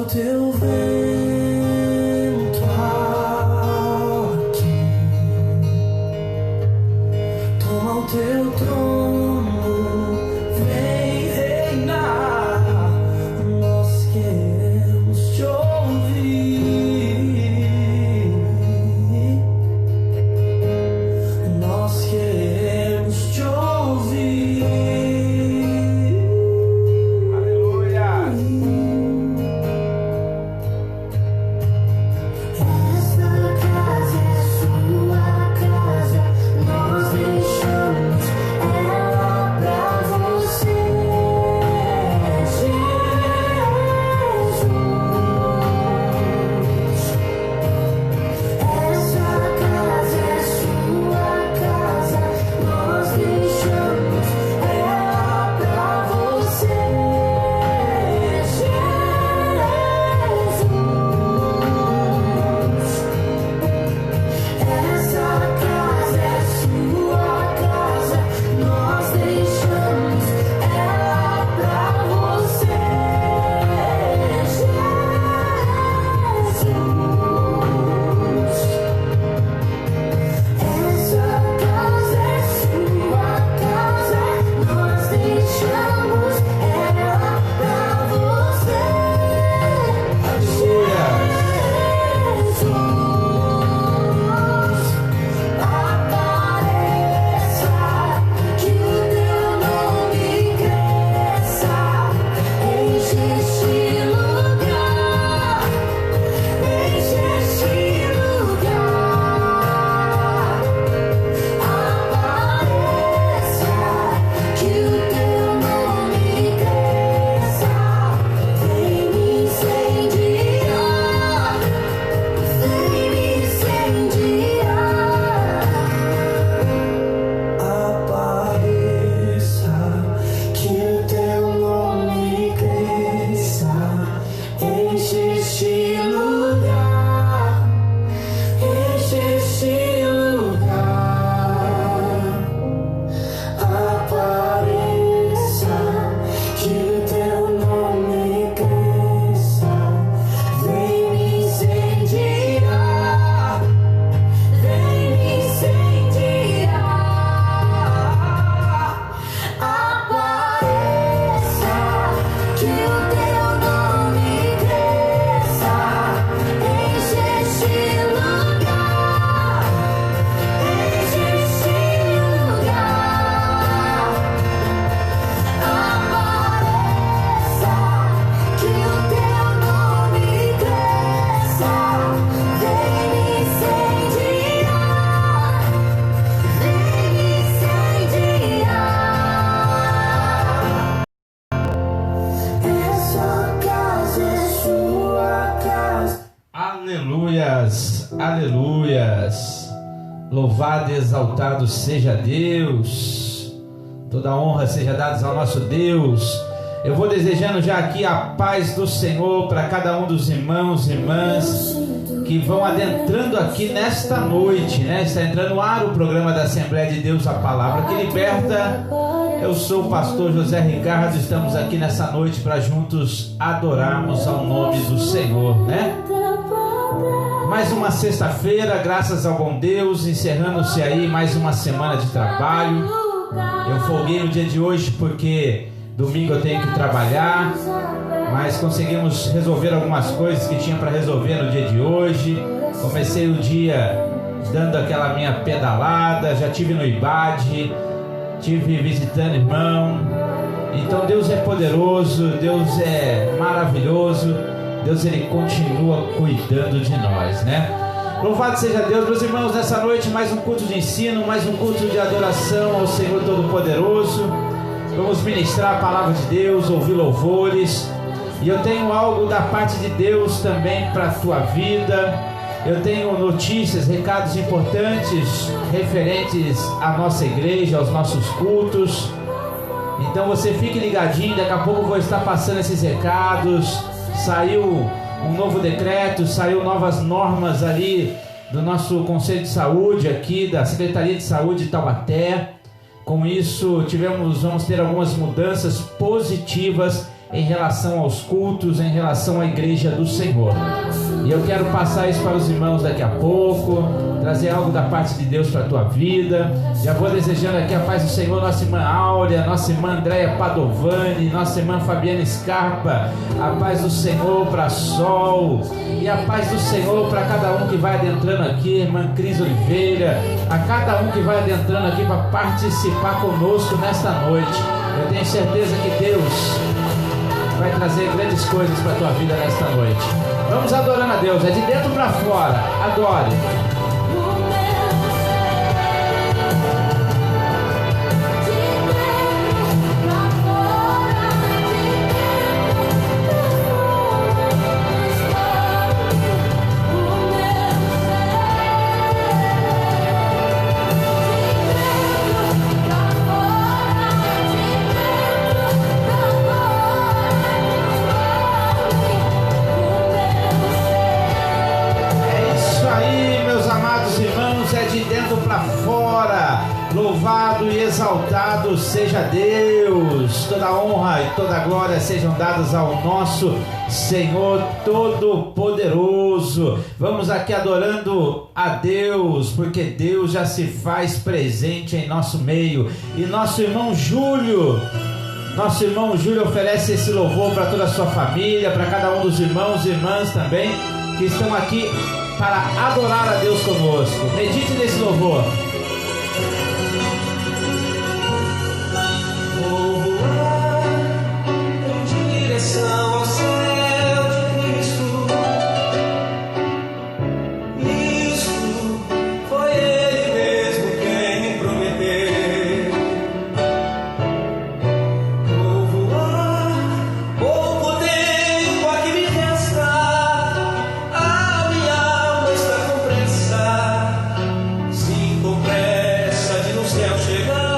teu vento aqui, toma o teu trono, vem reinar. Nós queremos te ouvir, nós queremos te ouvir. Aleluias, aleluias. Louvado e exaltado seja Deus. Toda honra seja dada ao nosso Deus. Eu vou desejando já aqui a paz do Senhor para cada um dos irmãos e irmãs que vão adentrando aqui nesta noite, né? Está entrando no ar o programa da Assembleia de Deus, a Palavra que Liberta. Eu sou o pastor José Ricardo. Estamos aqui nessa noite para juntos adorarmos ao nome do Senhor, né? Mais uma sexta-feira, graças ao bom Deus, encerrando-se aí mais uma semana de trabalho. Eu folguei no dia de hoje porque domingo eu tenho que trabalhar, mas conseguimos resolver algumas coisas que tinha para resolver no dia de hoje. Comecei o dia dando aquela minha pedalada, já tive no IBAD, tive visitando irmão. Então Deus é poderoso, Deus é maravilhoso, Deus ele continua cuidando de nós, né? Louvado seja Deus, meus irmãos, nessa noite mais um culto de ensino, mais um culto de adoração ao Senhor Todo-Poderoso. Vamos ministrar a palavra de Deus, ouvir louvores. E eu tenho algo da parte de Deus também para a tua vida. Eu tenho notícias, recados importantes referentes à nossa igreja, aos nossos cultos. Então você fique ligadinho, daqui a pouco eu vou estar passando esses recados. Saiu um novo decreto, saiu novas normas ali do nosso Conselho de Saúde aqui, da Secretaria de Saúde de Taubaté. Com isso, vamos ter algumas mudanças positivas em relação aos cultos, em relação à igreja do Senhor. E eu quero passar isso para os irmãos daqui a pouco, trazer algo da parte de Deus para a tua vida. Já vou desejando aqui a paz do Senhor, nossa irmã Áurea, nossa irmã Andréia Padovani, nossa irmã Fabiana Scarpa, a paz do Senhor para Sol, e a paz do Senhor para cada um que vai adentrando aqui, irmã Cris Oliveira, a cada um que vai adentrando aqui para participar conosco nesta noite. Eu tenho certeza que Deus vai trazer grandes coisas para a tua vida nesta noite. Vamos adorando a Deus, é de dentro para fora. Adore. Louvado e exaltado seja Deus. Toda honra e toda glória sejam dadas ao nosso Senhor Todo-Poderoso. Vamos aqui adorando a Deus, porque Deus já se faz presente em nosso meio. E nosso irmão Júlio oferece esse louvor para toda a sua família, para cada um dos irmãos e irmãs também que estão aqui para adorar a Deus conosco. Medite nesse louvor. Ao céu de Cristo, isso foi Ele mesmo quem me prometeu. Vou voar, pouco tempo aqui me resta, a minha alma está com pressa, sim, com pressa de no céu chegar.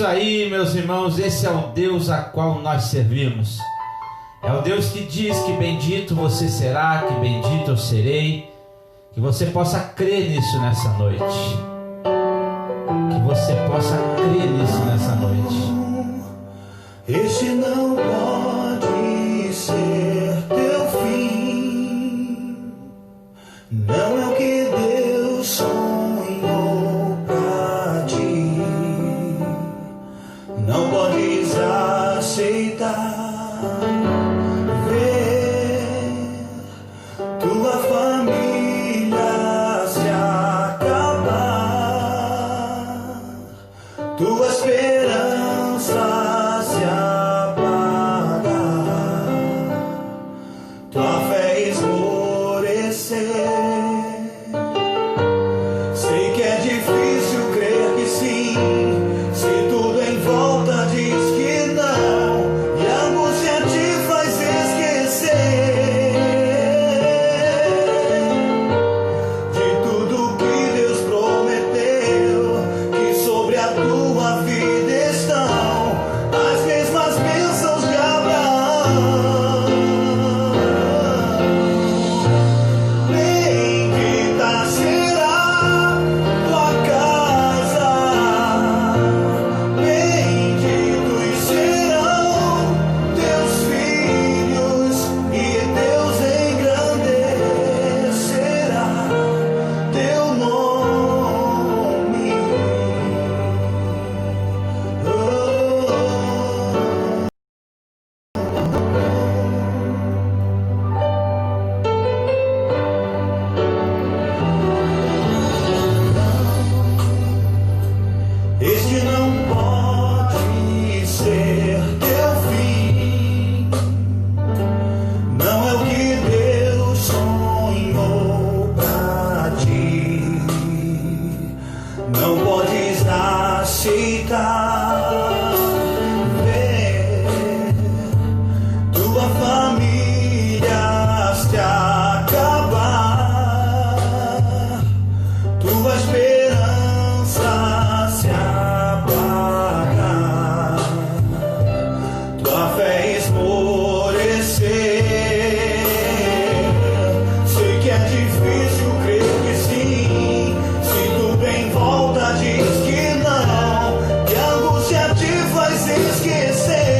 isso aí, meus irmãos, esse é o Deus a qual nós servimos. É o Deus que diz que bendito você será, que bendito eu serei. Que você possa crer nisso nessa noite. Que você possa crer nisso nessa noite. Este não pode ser teu fim. Não é o que Deus sonhou pra ti. Não podes aceitar ver tua família se acabar, tua esperança se apagar, tua fé esmorecer. Sei que é difícil crer que sim, se tudo em volta diz que não, e a angústia te faz esquecer de tudo que Deus prometeu, que sobre a tua vida estão as mesmas bênçãos de Abraão. Bendita será tua casa, benditos serão teus filhos, e Deus engrandecerá teu nome. Este não pode ser teu fim. Não é o que Deus sonhou pra ti. Não podes aceitar ver tua família se acabar, tua esperança se apagar, tua fé esmorecer. Sei que é difícil crer que sim, se tudo em volta diz que não, que a angústia te faz esquecer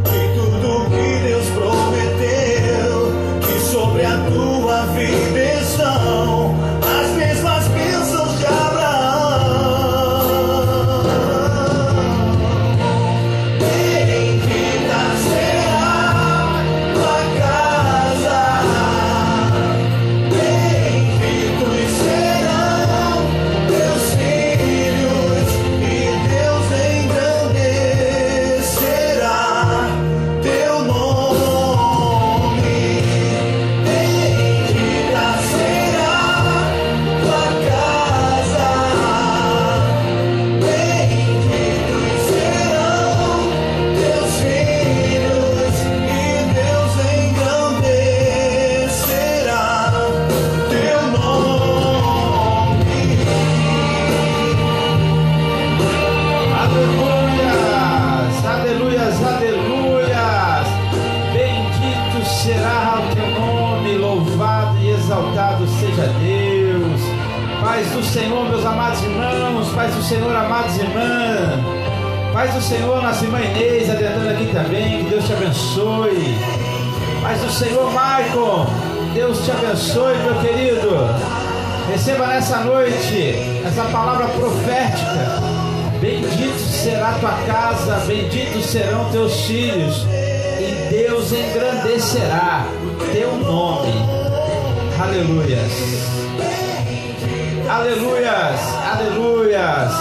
de tudo que Deus prometeu, que sobre a tua vida estão as mesmas bênçãos de Abraão. Bendita será tua casa, benditos serão teus filhos, e Deus engrandecerá teu nome. Bendita será tua casa, benditos serão teus filhos, e Deus engrandecerá teu nome. Aleluias, aleluias, aleluias. Bendito será o teu nome, louvado e exaltado seja Deus. Paz do Senhor, meus amados irmãos, paz do Senhor, amadas irmãs. Paz do Senhor, nossa irmã Inês, adentrando aqui também, que Deus te abençoe. Paz do Senhor, Maicon, Deus te abençoe, meu querido. Receba nessa noite essa palavra profética. Bendito será a tua casa, benditos serão teus filhos, e Deus engrandecerá teu nome. Aleluias, aleluias, aleluias,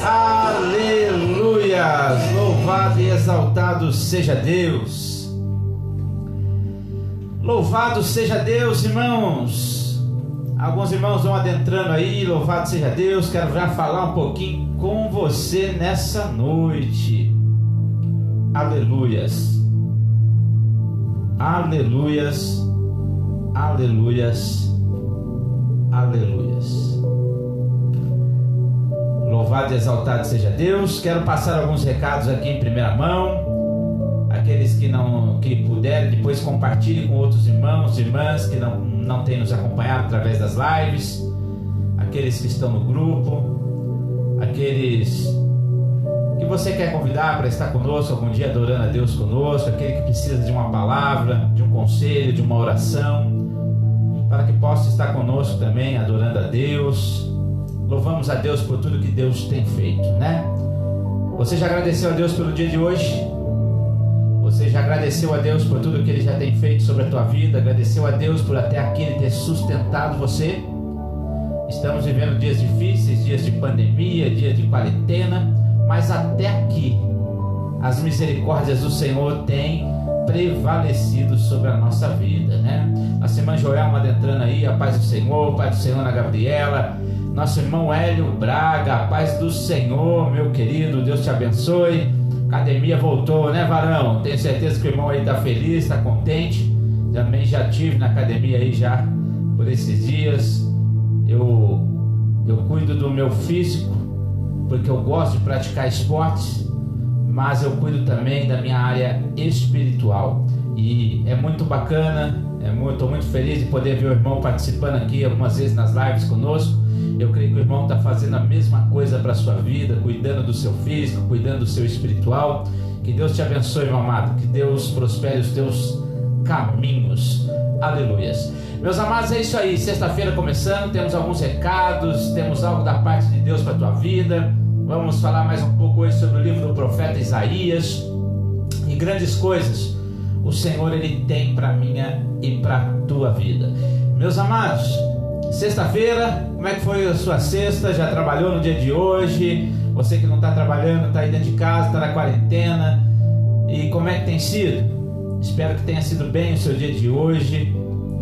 aleluias. Louvado e exaltado seja Deus. Louvado seja Deus, irmãos. Alguns irmãos vão adentrando aí, louvado seja Deus. Quero já falar um pouquinho com você nessa noite. Aleluias, aleluias, aleluias, aleluias. Louvado e exaltado seja Deus. Quero passar alguns recados aqui em primeira mão. Aqueles que puderem, depois compartilhem com outros irmãos e irmãs que não têm nos acompanhado através das lives. Aqueles que estão no grupo. Aqueles que você quer convidar para estar conosco algum dia adorando a Deus conosco. Aquele que precisa de uma palavra, de um conselho, de uma oração, para que possa estar conosco também adorando a Deus. Louvamos a Deus por tudo que Deus tem feito, né? Você já agradeceu a Deus pelo dia de hoje? Você já agradeceu a Deus por tudo que Ele já tem feito sobre a tua vida? Agradeceu a Deus por até aqui Ele ter sustentado você? Estamos vivendo dias difíceis, dias de pandemia, dias de quarentena, mas até aqui as misericórdias do Senhor têm prevalecido sobre a nossa vida, né? Nossa irmã Joelma adentrando aí, a paz do Senhor, Pai do Senhor, Ana Gabriela. Nosso irmão Hélio Braga, a paz do Senhor, meu querido, Deus te abençoe. Academia voltou, né, varão? Tenho certeza que o irmão aí está feliz, está contente. Também já tive na academia aí já por esses dias. Eu cuido do meu físico, porque eu gosto de praticar esportes, mas eu cuido também da minha área espiritual. E é muito bacana, estou muito feliz de poder ver o irmão participando aqui algumas vezes nas lives conosco. Eu creio que o irmão está fazendo a mesma coisa para a sua vida, cuidando do seu físico, cuidando do seu espiritual. Que Deus te abençoe, meu amado. Que Deus prospere os teus caminhos. Aleluias. Meus amados, é isso aí. Sexta-feira começando, temos alguns recados, temos algo da parte de Deus para a tua vida. Vamos falar mais um pouco hoje sobre o livro do profeta Isaías. E grandes coisas o Senhor Ele tem para a minha e para a tua vida. Meus amados, sexta-feira, como é que foi a sua sexta? Já trabalhou no dia de hoje? Você que não está trabalhando, está aí dentro de casa, está na quarentena. E como é que tem sido? Espero que tenha sido bem o seu dia de hoje.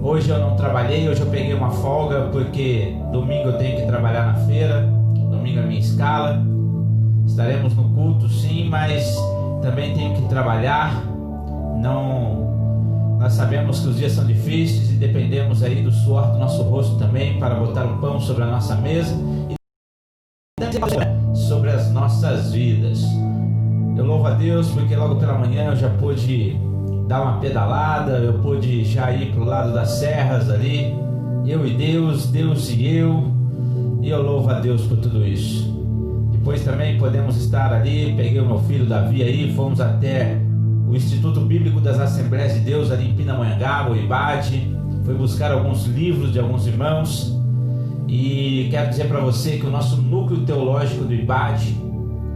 Hoje eu não trabalhei, hoje eu peguei uma folga, porque domingo eu tenho que trabalhar na feira. Domingo é a minha escala. Estaremos no culto sim, mas também tenho que trabalhar. Nós sabemos que os dias são difíceis e dependemos aí do suor do nosso rosto também para botar um pão sobre a nossa mesa e sobre as nossas vidas. Eu louvo a Deus porque logo pela manhã eu já pude dar uma pedalada, eu pude já ir para o lado das serras ali, eu e Deus, Deus e eu louvo a Deus por tudo isso. Depois também podemos estar ali, peguei o meu filho Davi aí, fomos até o Instituto Bíblico das Assembleias de Deus ali em Pindamonhangaba, o IBAD. Fui buscar alguns livros de alguns irmãos e quero dizer para você que o nosso núcleo teológico do IBAD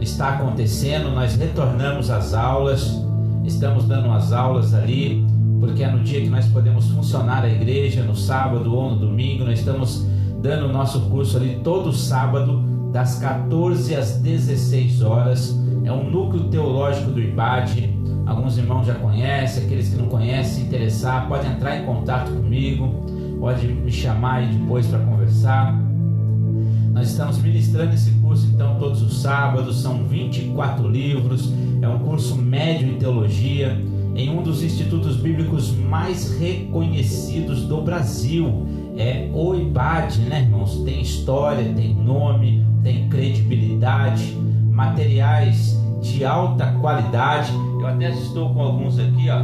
está acontecendo. Nós retornamos às aulas, estamos dando as aulas ali, porque é no dia que nós podemos funcionar a igreja, no sábado ou no domingo. Nós estamos dando o nosso curso ali todo sábado, das 14 às 16 horas. É um núcleo teológico do IBAD. Alguns irmãos já conhecem, aqueles que não conhecem, se interessar, pode entrar em contato comigo, pode me chamar aí depois para conversar. Nós estamos ministrando esse curso então todos os sábados, são 24 livros, é um curso médio em teologia, em um dos institutos bíblicos mais reconhecidos do Brasil. É o IBAD, né, irmãos? Tem história, tem nome, tem credibilidade, materiais de alta qualidade. Eu até estou com alguns aqui, ó.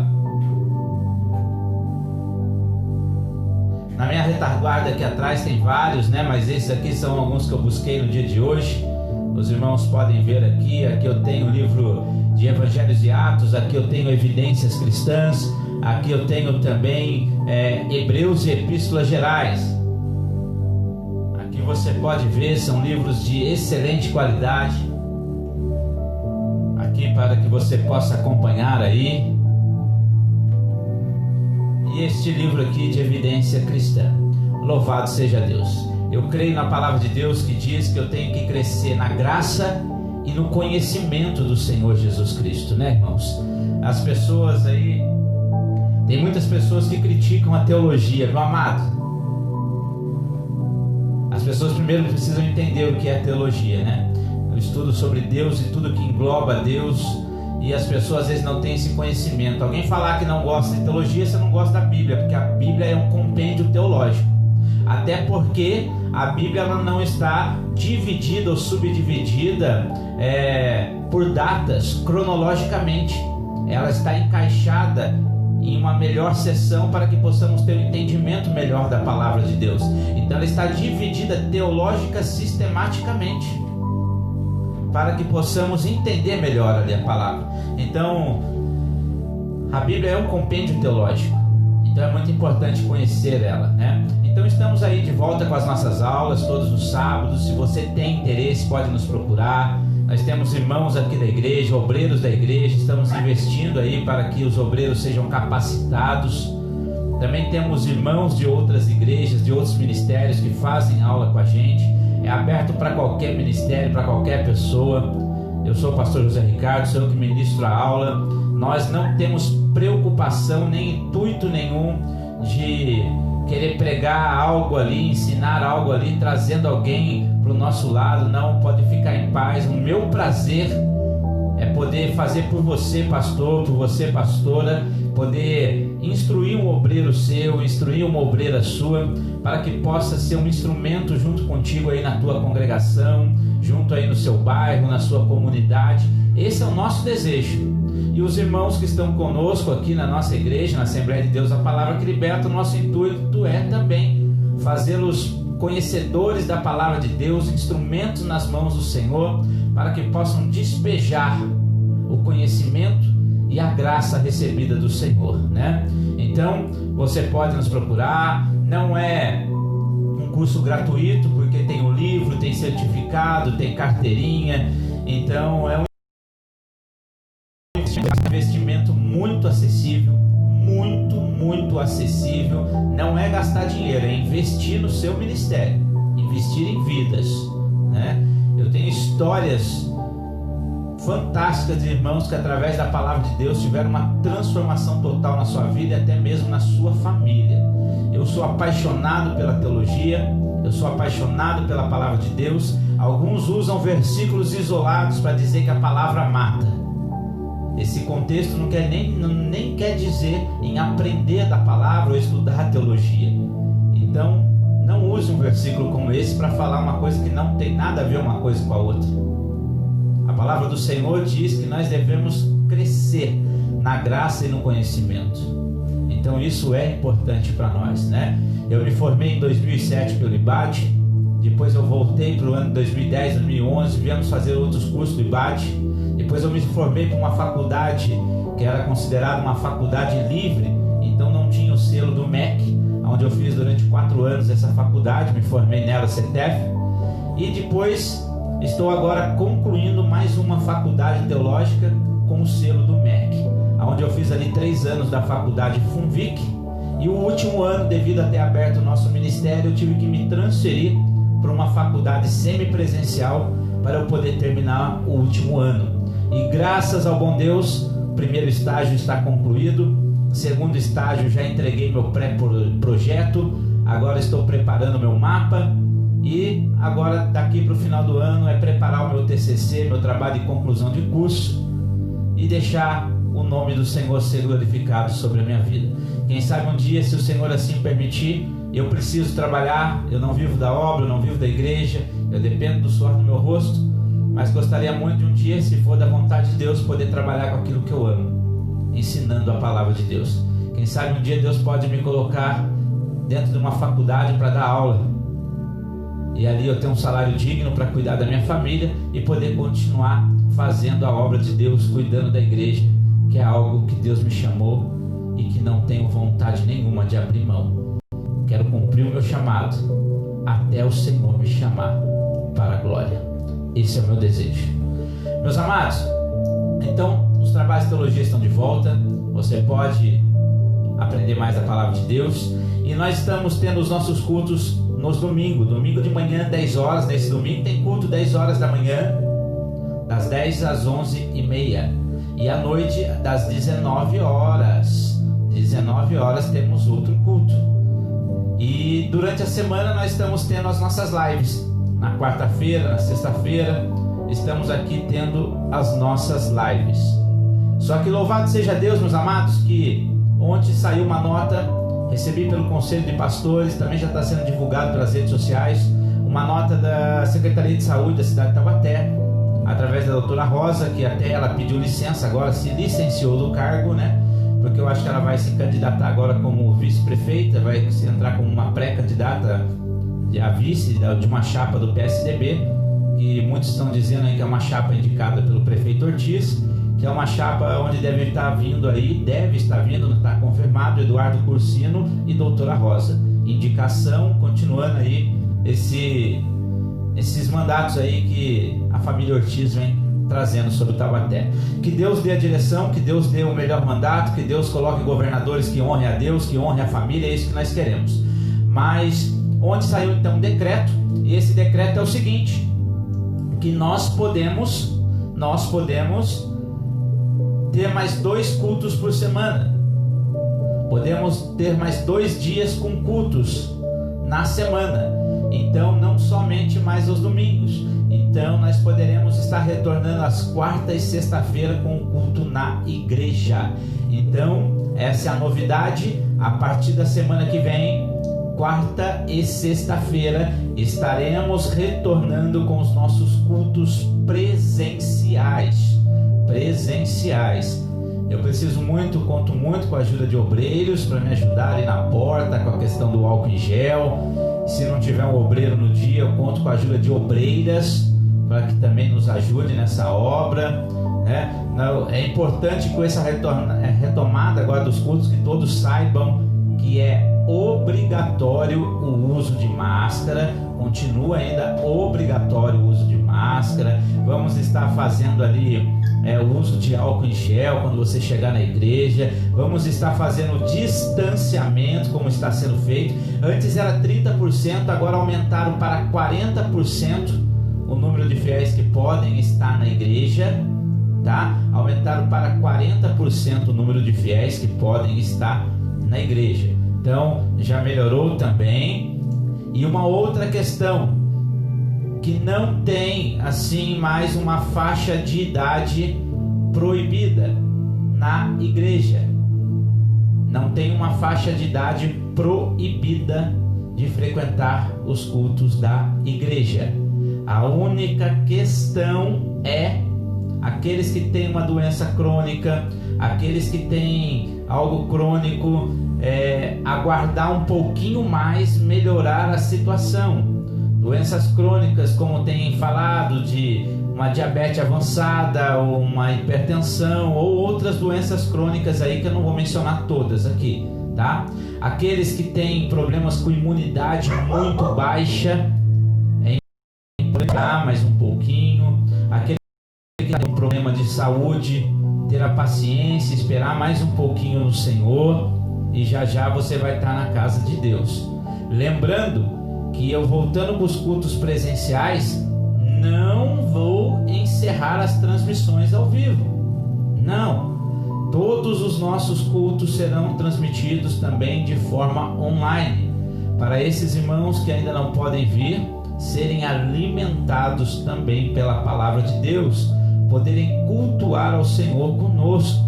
Na minha retaguarda aqui atrás tem vários, né? Mas esses aqui são alguns que eu busquei no dia de hoje. Os irmãos podem ver aqui. Aqui eu tenho o livro de Evangelhos e Atos. Aqui eu tenho Evidências Cristãs. Aqui eu tenho também Hebreus e Epístolas Gerais. Aqui você pode ver, são livros de excelente qualidade. Aqui para que você possa acompanhar aí. E este livro aqui de Evidência Cristã. Louvado seja Deus. Eu creio na palavra de Deus que diz que eu tenho que crescer na graça e no conhecimento do Senhor Jesus Cristo, né, irmãos? As pessoas aí, tem muitas pessoas que criticam a teologia, meu amado. As pessoas primeiro precisam entender o que é teologia, né? O estudo sobre Deus e tudo que engloba Deus. E as pessoas às vezes não têm esse conhecimento. Alguém falar que não gosta de teologia, você não gosta da Bíblia, porque a Bíblia é um compêndio teológico. até porque a Bíblia ela não está dividida ou subdividida por datas cronologicamente. Ela está encaixada em uma melhor seção para que possamos ter um entendimento melhor da palavra de Deus. Então ela está dividida teológica sistematicamente, para que possamos entender melhor ali a palavra. Então a Bíblia é um compêndio teológico, então é muito importante conhecer ela, né? Então estamos aí de volta com as nossas aulas todos os sábados. Se você tem interesse, pode nos procurar. Nós temos irmãos aqui da igreja, obreiros da igreja, estamos investindo aí para que os obreiros sejam capacitados. Também temos irmãos de outras igrejas, de outros ministérios que fazem aula com a gente. É aberto para qualquer ministério, para qualquer pessoa. Eu sou o pastor José Ricardo, sou eu que ministro a aula. Nós não temos preocupação nem intuito nenhum de querer pregar algo ali, ensinar algo ali, trazendo alguém para o nosso lado. Não, pode ficar em paz. O meu prazer é poder fazer por você, pastor, por você, pastora, poder instruir um obreiro seu, instruir uma obreira sua, para que possa ser um instrumento junto contigo aí na tua congregação, junto aí no seu bairro, na sua comunidade. Esse é o nosso desejo. E os irmãos que estão conosco aqui na nossa igreja, na Assembleia de Deus, a Palavra que Liberta, o nosso intuito é também fazê-los conhecedores da Palavra de Deus, instrumentos nas mãos do Senhor, para que possam despejar o conhecimento e a graça recebida do Senhor, né? Então, você pode nos procurar. Não é um curso gratuito, porque tem o livro, tem certificado, tem carteirinha. Então, é um investimento muito acessível, muito acessível. Não é gastar dinheiro, é investir no seu ministério, investir em vidas, né? Eu tenho histórias fantásticas de irmãos que através da palavra de Deus tiveram uma transformação total na sua vida e até mesmo na sua família. Eu sou apaixonado pela teologia, eu sou apaixonado pela palavra de Deus. Alguns usam versículos isolados para dizer que a palavra mata. Esse contexto não quer nem quer dizer em aprender da palavra ou estudar a teologia. Então, não use um versículo como esse para falar uma coisa que não tem nada a ver uma coisa com a outra. A palavra do Senhor diz que nós devemos crescer na graça e no conhecimento. Então isso é importante para nós, né? Eu me formei em 2007 pelo IBAD, depois eu voltei para o ano de 2010, 2011, viemos fazer outros cursos do IBAD. Depois eu me formei para uma faculdade que era considerada uma faculdade livre, então não tinha o selo do MEC, onde eu fiz durante 4 anos essa faculdade, me formei nela, CETEF, e depois estou agora concluindo mais uma faculdade teológica com o selo do MEC, onde eu fiz ali 3 anos da faculdade FUNVIC, e o último ano, devido a ter aberto o nosso ministério, eu tive que me transferir para uma faculdade semipresencial para eu poder terminar o último ano. E graças ao bom Deus, o primeiro estágio está concluído, o segundo estágio já entreguei meu pré-projeto, agora estou preparando meu mapa, e agora daqui para o final do ano é preparar o meu TCC, meu trabalho de conclusão de curso, e deixar o nome do Senhor ser glorificado sobre a minha vida. Quem sabe um dia, se o Senhor assim permitir, eu preciso trabalhar. Eu não vivo da obra, eu não vivo da igreja, eu dependo do suor do meu rosto, mas gostaria muito de um dia, se for da vontade de Deus, poder trabalhar com aquilo que eu amo, ensinando a palavra de Deus. Quem sabe um dia Deus pode me colocar dentro de uma faculdade para dar aula, e ali eu ter um salário digno para cuidar da minha família e poder continuar fazendo a obra de Deus, cuidando da igreja, que é algo que Deus me chamou e que não tenho vontade nenhuma de abrir mão. Quero cumprir o meu chamado até o Senhor me chamar para a glória. Esse é o meu desejo. Meus amados, então os trabalhos de teologia estão de volta. Você pode aprender mais a palavra de Deus, e nós estamos tendo os nossos cultos nos domingos. Domingo de manhã, 10 horas. Nesse domingo tem culto 10 horas da manhã, das 10 às 11h30, e à noite das 19 horas. 19 horas temos outro culto. E durante a semana nós estamos tendo as nossas lives. Na quarta-feira, na sexta-feira, estamos aqui tendo as nossas lives. Só que louvado seja Deus, meus amados, que ontem saiu uma nota recebi pelo Conselho de Pastores, também já está sendo divulgado pelas redes sociais, uma nota da Secretaria de Saúde da cidade de Taubaté, através da doutora Rosa, que até ela pediu licença agora, se licenciou do cargo, né? Porque eu acho que ela vai se candidatar agora como vice-prefeita, vai se entrar como uma pré-candidata a vice de uma chapa do PSDB, que muitos estão dizendo aí que é uma chapa indicada pelo prefeito Ortiz, que é uma chapa onde deve estar vindo, não está confirmado, Eduardo Cursino e doutora Rosa. Indicação, continuando aí esses mandatos aí que a família Ortiz vem trazendo sobre o Taubaté. Que Deus dê a direção, que Deus dê o melhor mandato, que Deus coloque governadores que honrem a Deus, que honrem a família, é isso que nós queremos. Mas onde saiu então um decreto, e esse decreto é o seguinte, que nós podemos ter mais 2 cultos por semana, podemos ter mais 2 dias com cultos na semana, então não somente mais aos domingos. Então nós poderemos estar retornando às quarta e sexta-feira com o culto na igreja. Então essa é a novidade. A partir da semana que vem, quarta e sexta-feira, estaremos retornando com os nossos cultos presenciais. Eu conto muito com a ajuda de obreiros para me ajudar ali na porta com a questão do álcool em gel. Se não tiver um obreiro no dia, eu conto com a ajuda de obreiras para que também nos ajude nessa obra, né? É importante com essa retomada agora dos cultos que todos saibam que é obrigatório o uso de máscara, continua ainda obrigatório o uso de máscara. Vamos estar fazendo ali o uso de álcool em gel quando você chegar na igreja. Vamos estar fazendo distanciamento como está sendo feito. Antes era 30%, agora aumentaram para 40% o número de fiéis que podem estar na igreja, tá? Aumentaram para 40% o número de fiéis que podem estar na igreja. Então já melhorou também. E uma outra questão, que não tem assim mais uma faixa de idade proibida na igreja. Não tem uma faixa de idade proibida de frequentar os cultos da igreja. A única questão é aqueles que têm uma doença crônica, aqueles que têm algo crônico, aguardar um pouquinho mais, melhorar a situação. Doenças crônicas, como tem falado, de uma diabetes avançada, ou uma hipertensão, ou outras doenças crônicas aí que eu não vou mencionar todas aqui, tá? Aqueles que têm problemas com imunidade muito baixa, esperar mais um pouquinho. Aquele que tem um problema de saúde, ter a paciência, esperar mais um pouquinho no Senhor, e já já você vai estar na casa de Deus. Lembrando que eu, voltando para os cultos presenciais, não vou encerrar as transmissões ao vivo. Não, todos os nossos cultos serão transmitidos também de forma online, para esses irmãos que ainda não podem vir serem alimentados também pela palavra de Deus, poderem cultuar ao Senhor conosco,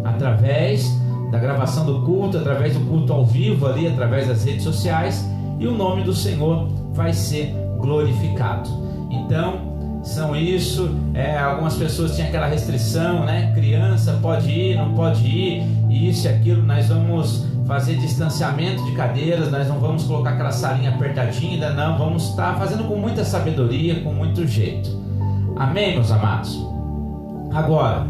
através da gravação do culto, através do culto ao vivo ali, através das redes sociais, e o nome do Senhor vai ser glorificado. Então, são isso. Algumas pessoas tinham aquela restrição, né? Criança pode ir, não pode ir, isso e aquilo. Nós vamos fazer distanciamento de cadeiras, nós não vamos colocar aquela salinha apertadinha, ainda não, vamos estar fazendo com muita sabedoria, com muito jeito. Amém, meus amados? Agora,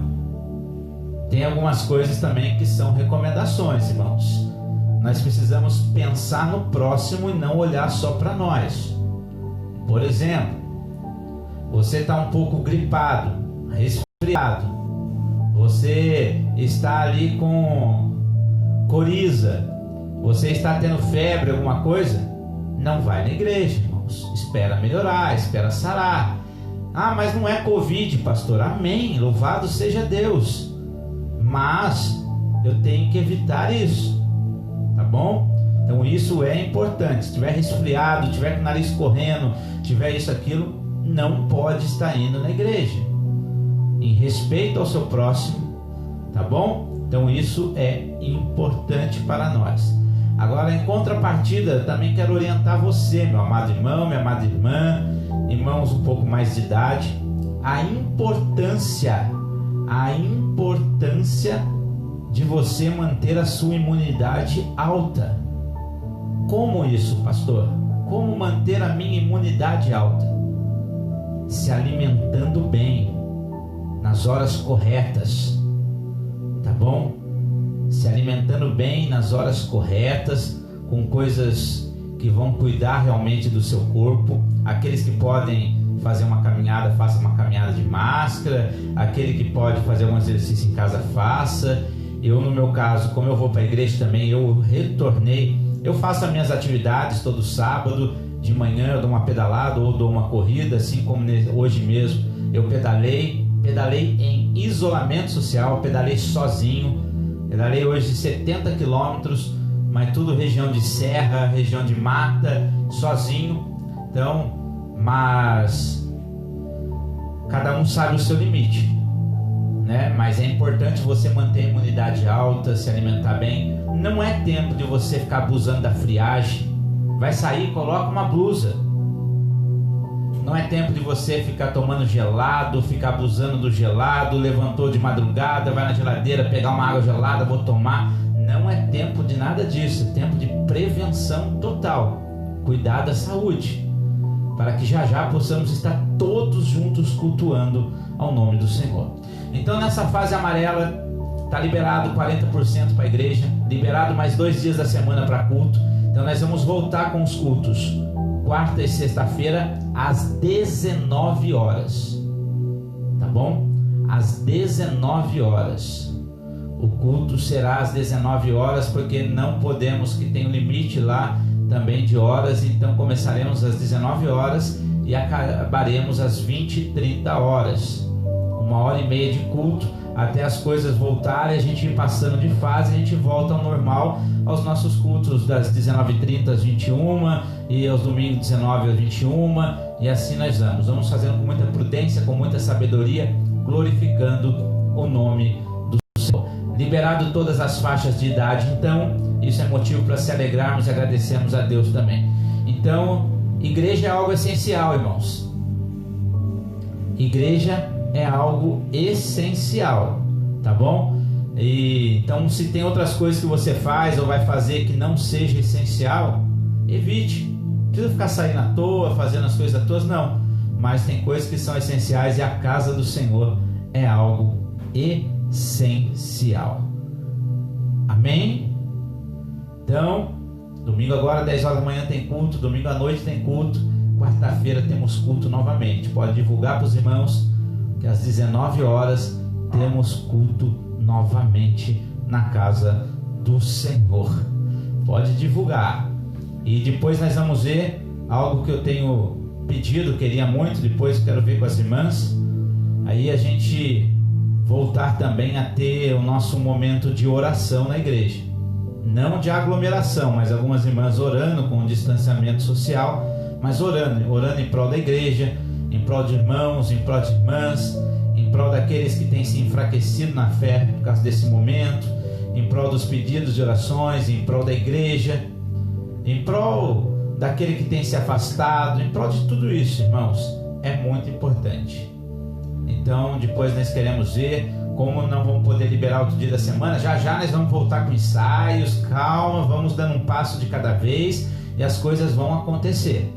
tem algumas coisas também que são recomendações, irmãos. Nós precisamos pensar no próximo e não olhar só para nós. Por exemplo, você está um pouco gripado, resfriado, você está ali com coriza, você está tendo febre, alguma coisa, não vai na igreja, irmãos. Espera melhorar, espera sarar. Ah, mas não é Covid, pastor. Amém, louvado seja Deus. Mas eu tenho que evitar isso, tá bom? Então isso é importante. Se estiver resfriado, estiver com o nariz correndo, tiver isso, aquilo, não pode estar indo na igreja, em respeito ao seu próximo, tá bom? Então isso é importante para nós. Agora, em contrapartida, também quero orientar você, meu amado irmão, minha amada irmã, irmãos um pouco mais de idade, a importância de você manter a sua imunidade alta. Como isso, pastor? Como manter a minha imunidade alta? Se alimentando bem, nas horas corretas, tá bom? Se alimentando bem nas horas corretas, com coisas que vão cuidar realmente do seu corpo. Aqueles que podem fazer uma caminhada, faça uma caminhada de máscara. Aquele que pode fazer algum exercício em casa, faça. Eu, no meu caso, como eu vou para a igreja também, eu retornei. Eu faço as minhas atividades todo sábado, de manhã eu dou uma pedalada ou dou uma corrida, assim como hoje mesmo eu pedalei em isolamento social, pedalei sozinho, pedalei hoje 70 quilômetros, mas tudo região de serra, região de mata, sozinho. Então, mas cada um sabe o seu limite, né? Mas é importante você manter a imunidade alta, se alimentar bem. Não é tempo de você ficar abusando da friagem. Vai sair, coloca uma blusa. Não é tempo de você ficar tomando gelado, ficar abusando do gelado. Levantou de madrugada, vai na geladeira pegar uma água gelada, vou tomar. Não é tempo de nada disso. É tempo de prevenção total. Cuidar da saúde, para que já já possamos estar todos juntos cultuando ao nome do Senhor. Então, nessa fase amarela, está liberado 40% para a igreja, liberado mais 2 dias da semana para culto. Então nós vamos voltar com os cultos quarta e sexta-feira às 19 horas, tá bom? Às 19 horas. O culto será às 19 horas, porque não podemos, que tem um limite lá também de horas. Então começaremos às 19 horas e acabaremos às 20h30. 1h30 de culto, até as coisas voltarem, a gente ir passando de fase, a gente volta ao normal, aos nossos cultos das 19h30 às 21h e aos domingos 19 às 21h, e assim nós vamos fazendo com muita prudência, com muita sabedoria, glorificando o nome do Senhor. Liberado todas as faixas de idade, então isso é motivo para se alegrarmos e agradecermos a Deus também. Então, igreja é algo essencial, irmãos. Igreja é algo essencial, tá bom? E então, se tem outras coisas que você faz ou vai fazer que não seja essencial, evite. Não precisa ficar saindo à toa, fazendo as coisas à toa, não. Mas tem coisas que são essenciais, e a casa do Senhor é algo essencial. Amém? Então, domingo agora 10 horas da manhã tem culto, domingo à noite tem culto, quarta-feira temos culto novamente. Pode divulgar para os irmãos que às 19 horas temos culto novamente na casa do Senhor. Pode divulgar. E depois nós vamos ver algo que eu tenho pedido, queria muito, depois quero ver com as irmãs. Aí a gente voltar também a ter o nosso momento de oração na igreja. Não de aglomeração, mas algumas irmãs orando com distanciamento social, mas orando em prol da igreja, em prol de irmãos, em prol de irmãs, em prol daqueles que têm se enfraquecido na fé por causa desse momento, em prol dos pedidos de orações, em prol da igreja, em prol daquele que tem se afastado, em prol de tudo isso, irmãos, é muito importante. Então, depois nós queremos ver como não vamos poder liberar outro dia da semana. Já já nós vamos voltar com ensaios, calma, vamos dando um passo de cada vez e as coisas vão acontecer.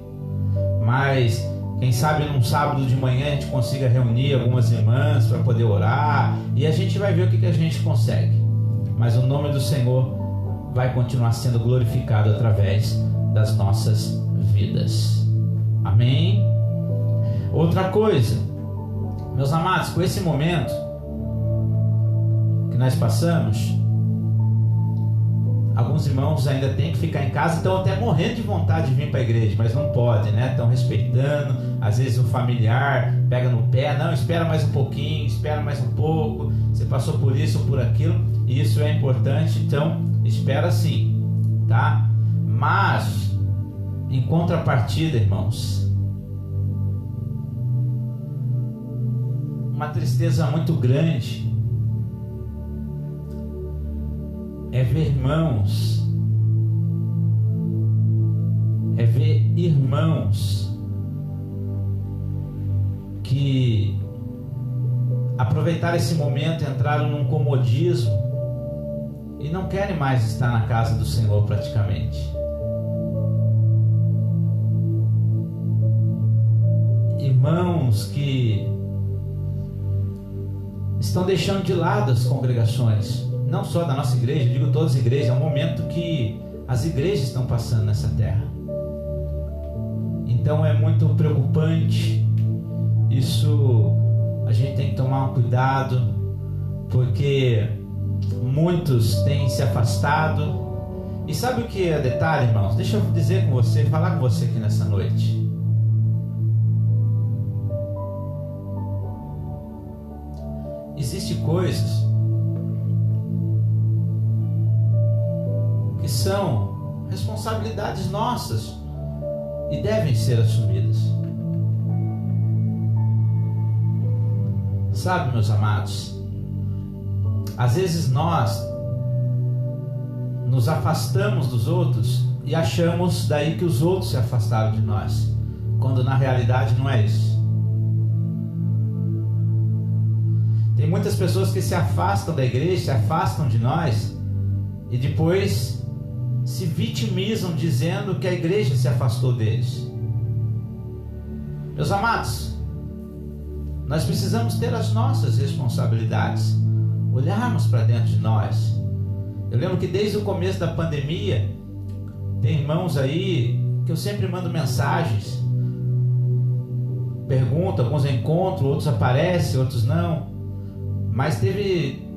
Mas quem sabe num sábado de manhã a gente consiga reunir algumas irmãs para poder orar, e a gente vai ver o que a gente consegue. Mas o nome do Senhor vai continuar sendo glorificado através das nossas vidas. Amém? Outra coisa, meus amados, com esse momento que nós passamos, alguns irmãos ainda têm que ficar em casa, estão até morrendo de vontade de vir para a igreja, mas não pode, né? Estão respeitando. Às vezes o familiar pega no pé, não, espera mais um pouquinho, espera mais um pouco, você passou por isso ou por aquilo, e isso é importante, então espera sim, tá? Mas em contrapartida, irmãos, uma tristeza muito grande é ver irmãos é ver irmãos que aproveitaram esse momento, entraram num comodismo e não querem mais estar na casa do Senhor praticamente. Irmãos que estão deixando de lado as congregações, não só da nossa igreja, digo todas as igrejas. É um momento que as igrejas estão passando nessa terra. Então é muito preocupante. Isso a gente tem que tomar um cuidado, porque muitos têm se afastado. E sabe o que é detalhe, irmãos? Deixa eu dizer com você, falar com você aqui nessa noite. Existem coisas que são responsabilidades nossas e devem ser assumidas. Sabe, meus amados, às vezes nós nos afastamos dos outros e achamos daí que os outros se afastaram de nós, quando na realidade não é isso. Tem muitas pessoas que se afastam da igreja, se afastam de nós e depois se vitimizam dizendo que a igreja se afastou deles. Meus amados, nós precisamos ter as nossas responsabilidades, olharmos para dentro de nós. Eu lembro que desde o começo da pandemia, tem irmãos aí que eu sempre mando mensagens, pergunto, alguns encontro, outros aparecem, outros não. Mas teve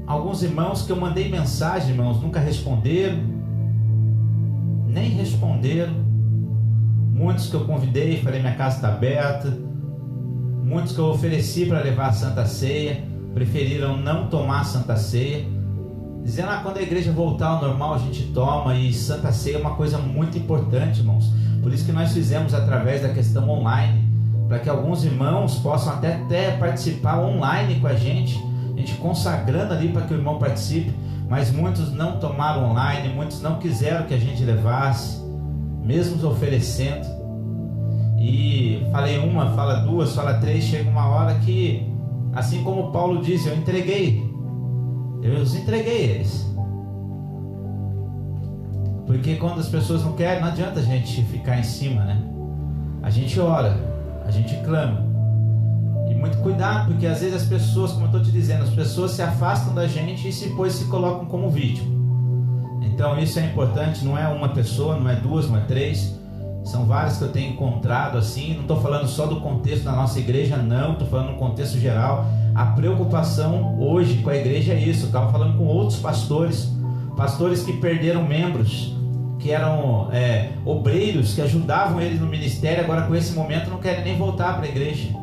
alguns irmãos que eu mandei mensagem, irmãos, nunca responderam, nem responderam. Muitos que eu convidei, falei minha casa está aberta. Muitos que eu ofereci para levar a Santa Ceia, preferiram não tomar a Santa Ceia, dizendo, quando a igreja voltar ao normal a gente toma. E Santa Ceia é uma coisa muito importante, irmãos. Por isso que nós fizemos através da questão online, para que alguns irmãos possam até participar online com a gente consagrando ali para que o irmão participe. Mas muitos não tomaram online, muitos não quiseram que a gente levasse, mesmo oferecendo. E falei uma, fala duas, fala três, chega uma hora que, assim como Paulo diz, eu os entreguei eles. Porque quando as pessoas não querem, não adianta a gente ficar em cima, né? A gente ora, a gente clama. E muito cuidado, porque às vezes as pessoas, como eu estou te dizendo, as pessoas se afastam da gente e depois se colocam como vítima. Então isso é importante, não é uma pessoa, não é duas, não é três. São várias que eu tenho encontrado assim. Não estou falando só do contexto da nossa igreja, não. Estou falando no contexto geral. A preocupação hoje com a igreja é isso. Eu estava falando com outros pastores que perderam membros, que eram obreiros, que ajudavam eles no ministério. Agora com esse momento não querem nem voltar para a igreja.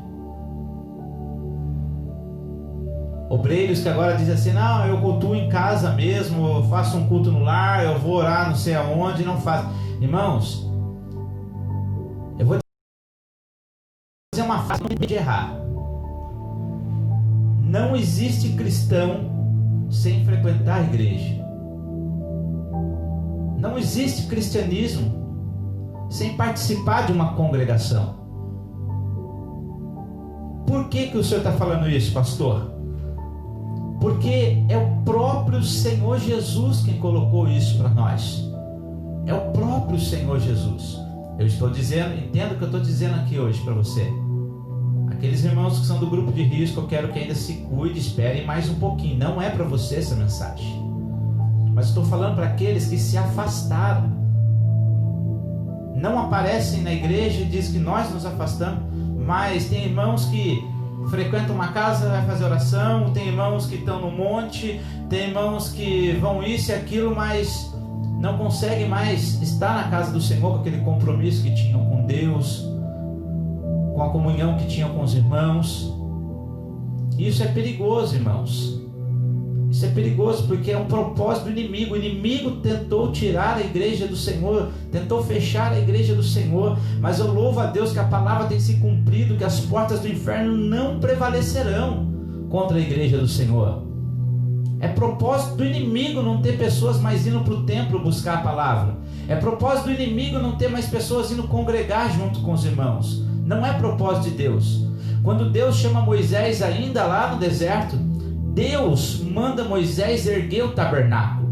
Obreiros que agora dizem assim, não, eu cultuo em casa mesmo, eu faço um culto no lar, eu vou orar não sei aonde, não faço. Irmãos, eu vou dizer uma frase de errar. Não existe cristão sem frequentar a igreja. Não existe cristianismo sem participar de uma congregação. Por que o senhor está falando isso, pastor? Porque é o próprio Senhor Jesus quem colocou isso para nós. É o próprio Senhor Jesus. Eu estou dizendo, entenda o que eu estou dizendo aqui hoje para você. Aqueles irmãos que são do grupo de risco, eu quero que ainda se cuide, esperem mais um pouquinho. Não é para você essa mensagem. Mas estou falando para aqueles que se afastaram. Não aparecem na igreja e dizem que nós nos afastamos. Mas tem irmãos que frequentam uma casa, vai fazer oração. Tem irmãos que estão no monte. Tem irmãos que vão isso e aquilo, mas não conseguem mais estar na casa do Senhor com aquele compromisso que tinham com Deus, com a comunhão que tinham com os irmãos. Isso é perigoso, irmãos. Isso é perigoso porque é um propósito do inimigo. O inimigo tentou tirar a igreja do Senhor, tentou fechar a igreja do Senhor, mas eu louvo a Deus que a palavra tem se cumprido, que as portas do inferno não prevalecerão contra a igreja do Senhor. É propósito do inimigo não ter pessoas mais indo para o templo buscar a palavra. É propósito do inimigo não ter mais pessoas indo congregar junto com os irmãos. Não é propósito de Deus. Quando Deus chama Moisés ainda lá no deserto, Deus manda Moisés erguer o tabernáculo.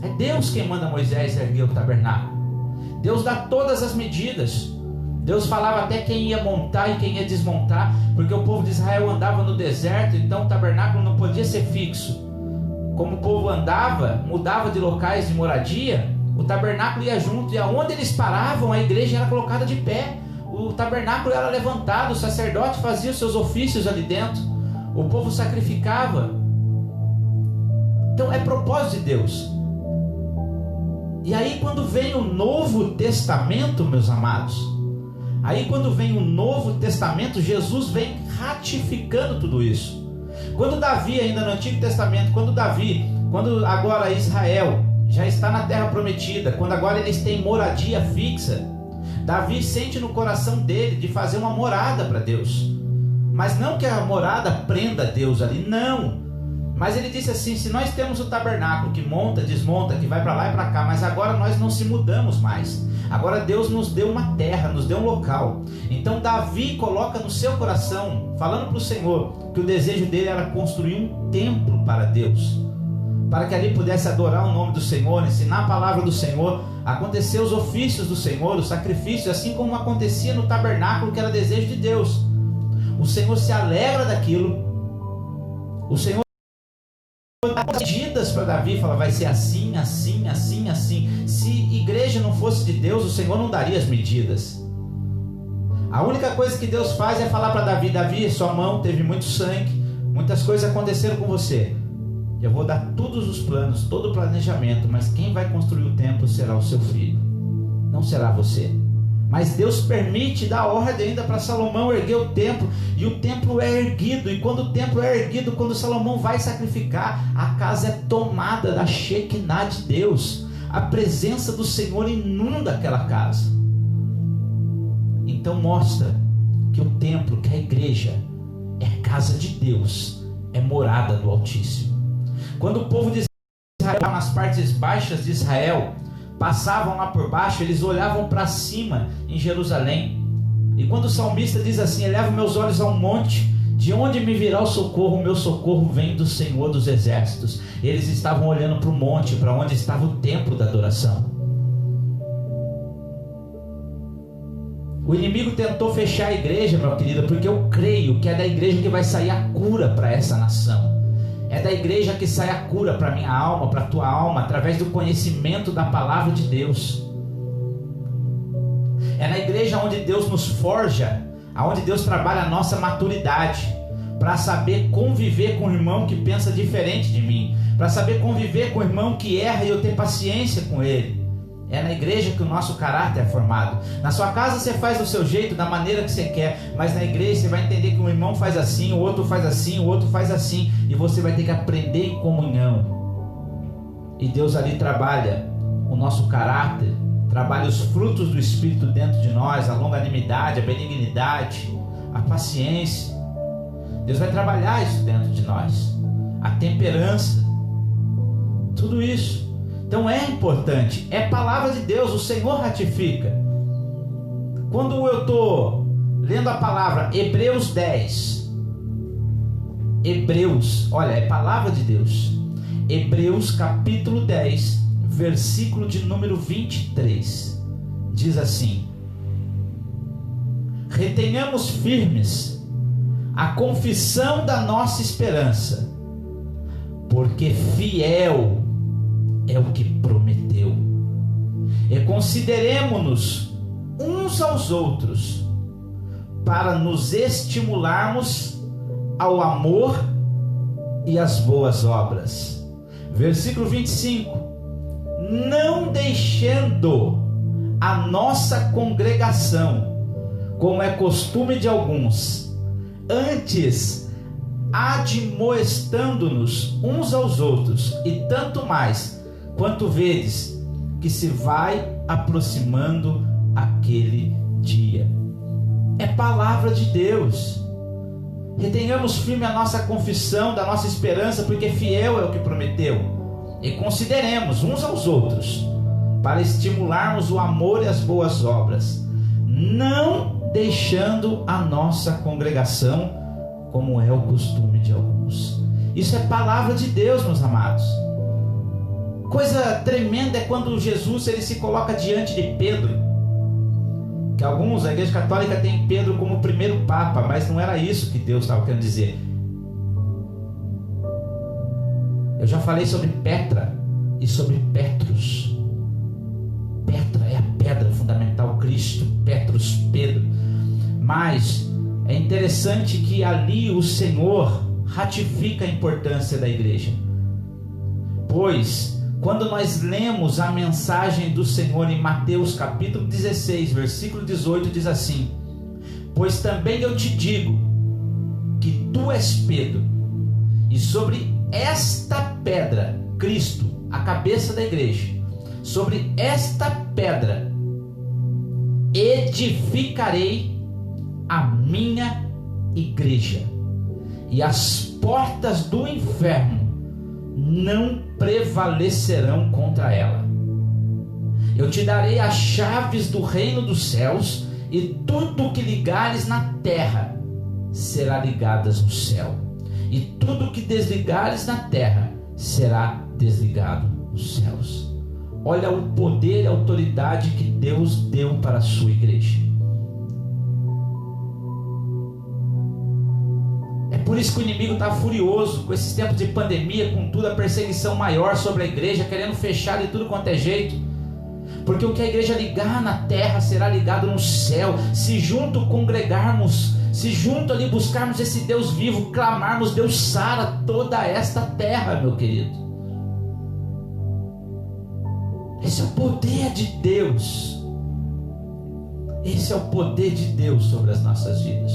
É Deus quem manda Moisés erguer o tabernáculo. Deus dá todas as medidas. Deus falava até quem ia montar e quem ia desmontar, porque o povo de Israel andava no deserto, então o tabernáculo não podia ser fixo. Como o povo andava, mudava de locais de moradia, o tabernáculo ia junto, e aonde eles paravam, a igreja era colocada de pé. O tabernáculo era levantado, o sacerdote fazia os seus ofícios ali dentro, o povo sacrificava. Então é propósito de Deus. E aí quando vem o Novo Testamento, meus amados, aí quando vem o Novo Testamento, Jesus vem ratificando tudo isso. Quando Davi, ainda no Antigo Testamento, quando agora Israel já está na terra prometida, quando agora eles têm moradia fixa, Davi sente no coração dele de fazer uma morada para Deus. Mas não que a morada prenda Deus ali, não. Mas ele disse assim: se nós temos o tabernáculo que monta, desmonta, que vai para lá e para cá, mas agora nós não se mudamos mais. Agora Deus nos deu uma terra, nos deu um local. Então Davi coloca no seu coração, falando para o Senhor, que o desejo dele era construir um templo para Deus, para que ali pudesse adorar o nome do Senhor, ensinar a palavra do Senhor, acontecer os ofícios do Senhor, os sacrifícios, assim como acontecia no tabernáculo, que era desejo de Deus. O Senhor se alegra daquilo. O Senhor dá medidas para Davi, fala: vai ser assim, assim, assim, assim. Se igreja não fosse de Deus, o Senhor não daria as medidas. A única coisa que Deus faz é falar para Davi: Davi, sua mão teve muito sangue, muitas coisas aconteceram com você. Eu vou dar todos os planos, todo o planejamento, mas quem vai construir o templo será o seu filho, não será você. Mas Deus permite, dá ordem ainda para Salomão erguer o templo, e o templo é erguido, e quando o templo é erguido, quando Salomão vai sacrificar, a casa é tomada da Shekinah de Deus, a presença do Senhor inunda aquela casa. Então mostra que o templo, que a igreja, é casa de Deus, é morada do Altíssimo. Quando o povo de Israel, nas partes baixas de Israel, passavam lá por baixo, eles olhavam para cima em Jerusalém. E quando o salmista diz assim: elevo meus olhos ao monte, de onde me virá o socorro? O meu socorro vem do Senhor dos exércitos. Eles estavam olhando para o monte, para onde estava o templo da adoração. O inimigo tentou fechar a igreja, meu querido, porque eu creio que é da igreja que vai sair a cura para essa nação. É da igreja que sai a cura para a minha alma, para a tua alma, através do conhecimento da palavra de Deus. É na igreja onde Deus nos forja, onde Deus trabalha a nossa maturidade, para saber conviver com o irmão que pensa diferente de mim, para saber conviver com o irmão que erra e eu ter paciência com ele. É na igreja que o nosso caráter é formado. Na sua casa você faz do seu jeito, da maneira que você quer, mas na igreja você vai entender que um irmão faz assim, o outro faz assim, o outro faz assim, e você vai ter que aprender em comunhão. E Deus ali trabalha o nosso caráter, trabalha os frutos do Espírito dentro de nós, a longanimidade, a benignidade, a paciência. Deus vai trabalhar isso dentro de nós, a temperança, tudo isso. Então é importante, é palavra de Deus, o Senhor ratifica. Quando eu estou lendo a palavra Hebreus 10, olha, é palavra de Deus. Hebreus capítulo 10, versículo de número 23, diz assim: retenhamos firmes a confissão da nossa esperança, porque fiel é o que prometeu. E consideremo-nos uns aos outros para nos estimularmos ao amor e às boas obras. Versículo 25: não deixando a nossa congregação, como é costume de alguns, antes admoestando-nos uns aos outros, e tanto mais quanto vedes que se vai aproximando aquele dia. É palavra de Deus. Retenhamos firme a nossa confissão da nossa esperança, porque fiel é o que prometeu. E consideremos uns aos outros, para estimularmos o amor e as boas obras, não deixando a nossa congregação, como é o costume de alguns. Isso é palavra de Deus, meus amados. Coisa tremenda é quando Jesus ele se coloca diante de Pedro. Que alguns, a Igreja Católica tem Pedro como o primeiro Papa, mas não era isso que Deus estava querendo dizer. Eu já falei sobre Petra e sobre Petrus. Petra é a pedra fundamental, Cristo, Petrus, Pedro. Mas é interessante que ali o Senhor ratifica a importância da igreja. Pois quando nós lemos a mensagem do Senhor em Mateus capítulo 16, versículo 18, diz assim: pois também eu te digo que tu és Pedro, e sobre esta pedra, Cristo, a cabeça da igreja, sobre esta pedra edificarei a minha igreja, e as portas do inferno não prevalecerão contra ela. Eu te darei as chaves do reino dos céus, e tudo o que ligares na terra será ligadas no céu, e tudo o que desligares na terra será desligado nos céus. Olha o poder e a autoridade que Deus deu para a sua igreja. É por isso que o inimigo está furioso com esses tempos de pandemia, com tudo, a perseguição maior sobre a igreja, querendo fechar de tudo quanto é jeito. Porque o que a igreja ligar na terra será ligado no céu. Se junto congregarmos, se junto ali buscarmos esse Deus vivo, clamarmos, Deus sara toda esta terra, meu querido. Esse é o poder de Deus. Esse é o poder de Deus sobre as nossas vidas.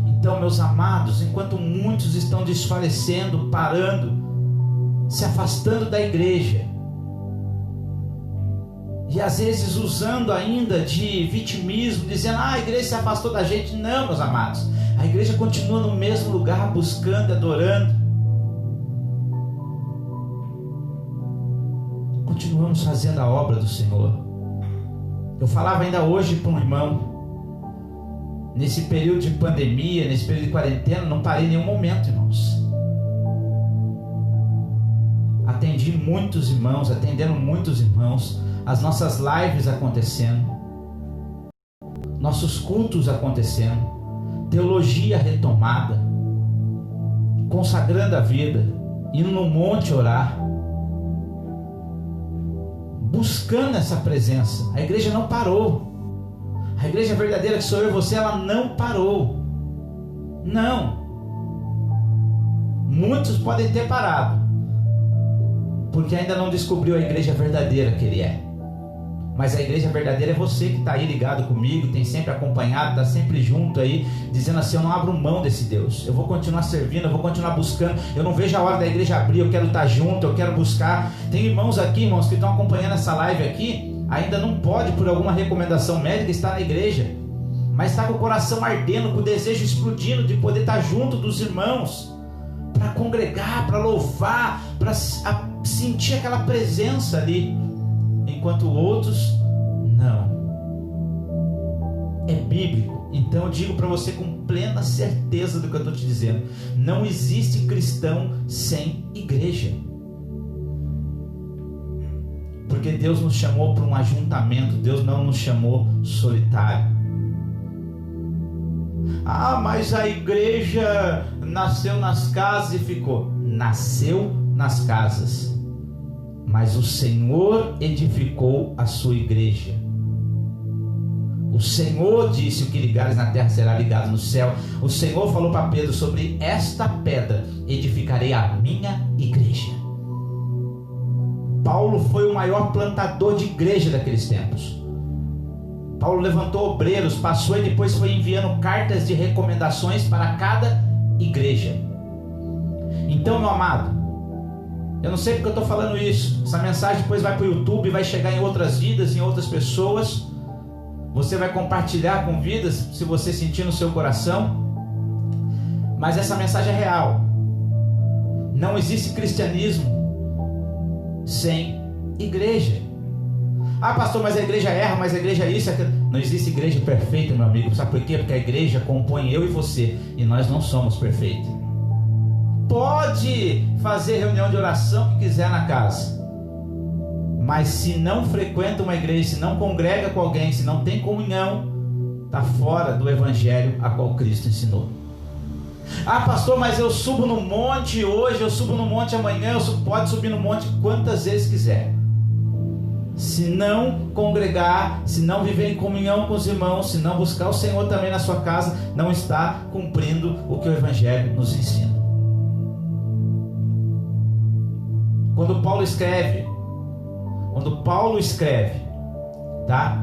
Então, meus amados, enquanto muitos estão desfalecendo, parando, se afastando da igreja, e às vezes usando ainda de vitimismo, dizendo: a igreja se afastou da gente. Não, meus amados, a igreja continua no mesmo lugar, buscando, adorando. Continuamos fazendo a obra do Senhor. Eu falava ainda hoje para um irmão, nesse período de pandemia, nesse período de quarentena, não parei em nenhum momento, irmãos. Atendi muitos irmãos, atendendo muitos irmãos, as nossas lives acontecendo, nossos cultos acontecendo, teologia retomada, consagrando a vida, indo no monte orar, buscando essa presença. A igreja não parou. A igreja verdadeira, que sou eu e você, ela não parou. Não. Muitos podem ter parado, porque ainda não descobriu a igreja verdadeira que ele é. Mas a igreja verdadeira é você que está aí ligado comigo, tem sempre acompanhado, está sempre junto aí, dizendo assim: eu não abro mão desse Deus, eu vou continuar servindo, eu vou continuar buscando, eu não vejo a hora da igreja abrir, eu quero estar junto, eu quero buscar. Tem irmãos aqui, irmãos, que estão acompanhando essa live aqui, ainda não pode por alguma recomendação médica estar na igreja, mas está com o coração ardendo, com o desejo explodindo de poder estar junto dos irmãos, para congregar, para louvar, para sentir aquela presença ali, enquanto outros não. É bíblico. Então eu digo para você com plena certeza do que eu estou te dizendo: não existe cristão sem igreja. Porque Deus nos chamou para um ajuntamento, Deus não nos chamou solitário. Ah, mas a igreja nasceu nas casas e ficou. Nasceu nas casas, mas o Senhor edificou a sua igreja. O Senhor disse: o que ligares na terra será ligado no céu. O Senhor falou para Pedro: sobre esta pedra edificarei a minha igreja. Paulo foi o maior plantador de igreja daqueles tempos. Paulo levantou obreiros, passou e depois foi enviando cartas de recomendações para cada igreja. Então, meu amado, eu não sei porque eu estou falando isso. Essa mensagem depois vai para o YouTube, vai chegar em outras vidas, em outras pessoas. Você vai compartilhar com vidas, se você sentir no seu coração. Mas essa mensagem é real. Não existe cristianismo sem igreja. Ah, pastor, mas a igreja erra, mas a igreja é isso, é aquilo. Não existe igreja perfeita, meu amigo. Sabe por quê? Porque a igreja compõe eu e você, e nós não somos perfeitos. Pode fazer reunião de oração que quiser na casa, mas se não frequenta uma igreja, se não congrega com alguém, se não tem comunhão, está fora do evangelho a qual Cristo ensinou. Ah, pastor, mas eu subo no monte hoje, eu subo no monte amanhã. Pode subir no monte quantas vezes quiser. Se não congregar, se não viver em comunhão com os irmãos, se não buscar o Senhor também na sua casa, não está cumprindo o que o evangelho nos ensina. Quando Paulo escreve, tá?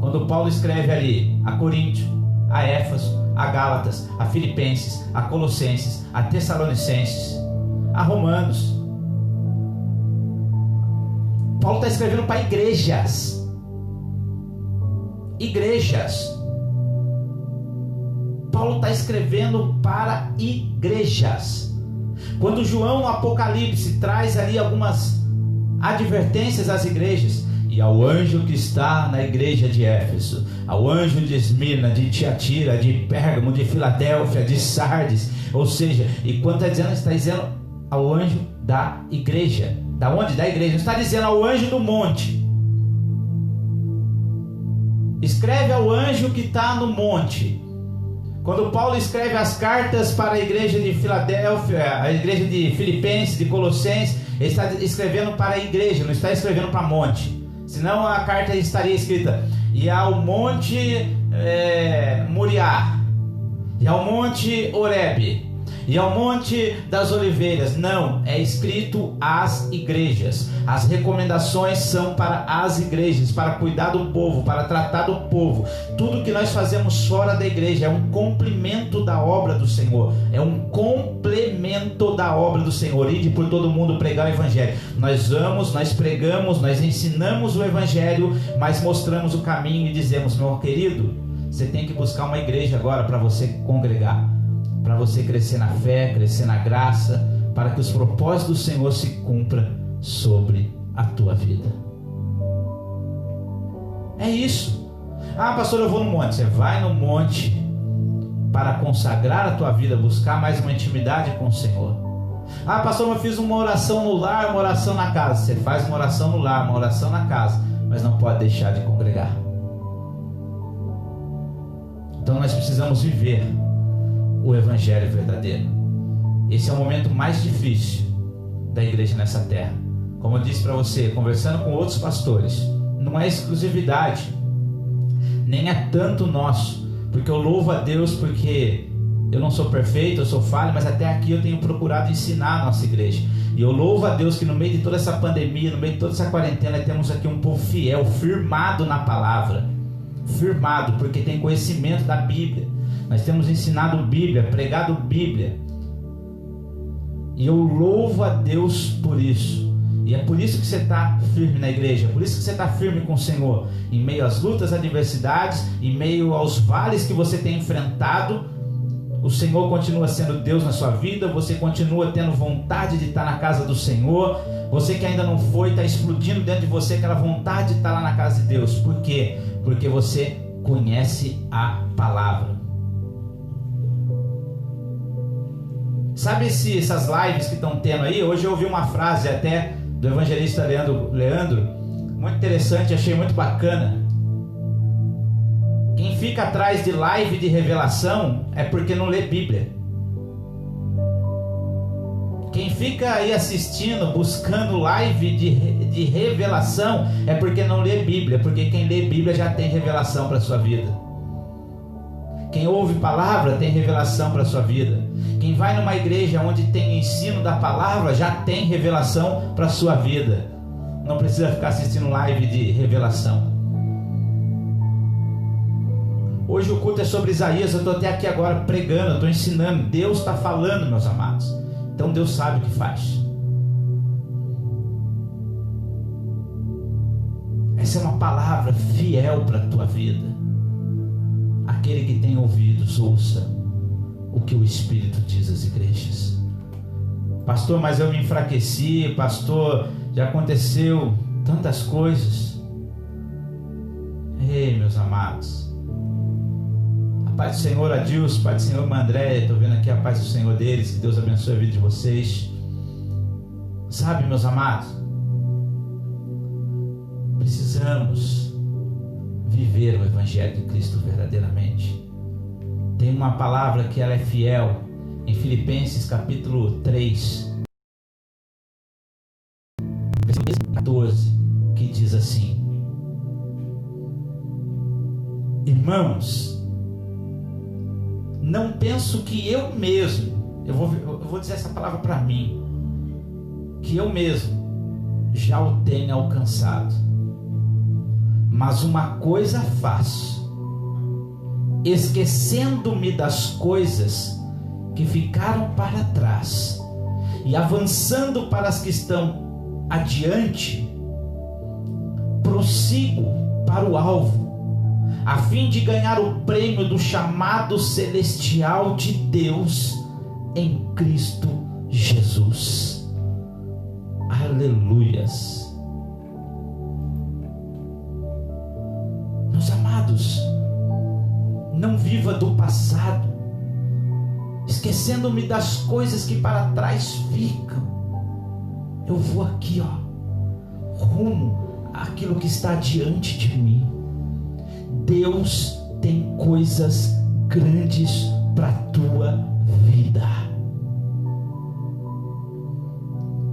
Quando Paulo escreve ali a Coríntio, a Éfeso, a Gálatas, a Filipenses, a Colossenses, a Tessalonicenses, a Romanos, Paulo está escrevendo para igrejas. Paulo está escrevendo para igrejas. Quando João no Apocalipse traz ali algumas advertências às igrejas, e ao anjo que está na igreja de Éfeso, ao anjo de Esmirna, de Tiatira, de Pérgamo, de Filadélfia, de Sardes, ou seja, e quando está dizendo ao anjo da igreja. Da onde? Da igreja. Não está dizendo ao anjo do monte. Escreve ao anjo que está no monte. Quando Paulo escreve as cartas para a igreja de Filadélfia, a igreja de Filipenses, de Colossenses, ele está escrevendo para a igreja, não está escrevendo para monte. Senão a carta estaria escrita: e ao monte Moriá, e ao monte Horebe, e ao monte das oliveiras. Não, é escrito às igrejas. As recomendações são para as igrejas, para cuidar do povo, para tratar do povo. Tudo que nós fazemos fora da igreja é um complemento da obra do Senhor. É um complemento da obra do Senhor. Ide por todo mundo pregar o evangelho. Nós vamos, nós pregamos, nós ensinamos o evangelho, mas mostramos o caminho e dizemos: meu querido, você tem que buscar uma igreja agora para você congregar, para você crescer na fé, crescer na graça, para que os propósitos do Senhor se cumpram sobre a tua vida. É isso. Ah, pastor, eu vou no monte. Você vai no monte para consagrar a tua vida, buscar mais uma intimidade com o Senhor. Ah, pastor, eu fiz uma oração no lar, uma oração na casa. Você faz uma oração no lar, uma oração na casa, mas não pode deixar de congregar. Então nós precisamos viver o evangelho verdadeiro. Esse é o momento mais difícil da igreja nessa terra. Como eu disse para você, conversando com outros pastores, não é exclusividade, nem é tanto nosso, porque eu louvo a Deus, porque eu não sou perfeito, eu sou falho, mas até aqui eu tenho procurado ensinar a nossa igreja. E eu louvo a Deus que no meio de toda essa pandemia, no meio de toda essa quarentena, temos aqui um povo fiel, firmado na palavra, firmado, porque tem conhecimento da Bíblia. Nós temos ensinado Bíblia, pregado Bíblia, e eu louvo a Deus por isso. E é por isso que você está firme na igreja, é por isso que você está firme com o Senhor, em meio às lutas, adversidades, em meio aos vales que você tem enfrentado. O Senhor continua sendo Deus na sua vida, você continua tendo vontade de estar na casa do Senhor. Você que ainda não foi, está explodindo dentro de você aquela vontade de estar lá na casa de Deus. Por quê? Porque você conhece a palavra. Sabe essas lives que estão tendo aí? Hoje eu ouvi uma frase até do evangelista Leandro, muito interessante, achei muito bacana. Quem fica atrás de live de revelação é porque não lê Bíblia. Quem fica aí assistindo, buscando live de revelação é porque não lê Bíblia, porque quem lê Bíblia já tem revelação para a sua vida. Quem ouve palavra tem revelação para a sua vida. Quem vai numa igreja onde tem ensino da palavra já tem revelação para a sua vida. Não precisa ficar assistindo live de revelação. Hoje o culto é sobre Isaías. Eu estou até aqui agora pregando, eu estou ensinando. Deus está falando, meus amados. Então Deus sabe o que faz. Essa é uma palavra fiel para a tua vida. Aquele que tem ouvidos, ouça o que o Espírito diz às igrejas. Pastor, mas eu me enfraqueci, pastor, já aconteceu tantas coisas. Ei, meus amados, a paz do Senhor Adilson, a paz do Senhor Mandré, estou vendo aqui a paz do Senhor deles, que Deus abençoe a vida de vocês. Sabe, meus amados, precisamos viver o Evangelho de Cristo verdadeiramente. Tem uma palavra que ela é fiel em Filipenses capítulo 3, versículo 14, que diz assim: irmãos, não penso que eu mesmo, eu vou dizer essa palavra para mim, que eu mesmo já o tenha alcançado, mas uma coisa faço, esquecendo-me das coisas que ficaram para trás e avançando para as que estão adiante, prossigo para o alvo, a fim de ganhar o prêmio do chamado celestial de Deus em Cristo Jesus. Aleluias. Meus amados, não viva do passado, esquecendo-me das coisas que para trás ficam. Eu vou aqui, rumo àquilo que está diante de mim. Deus tem coisas grandes para a tua vida.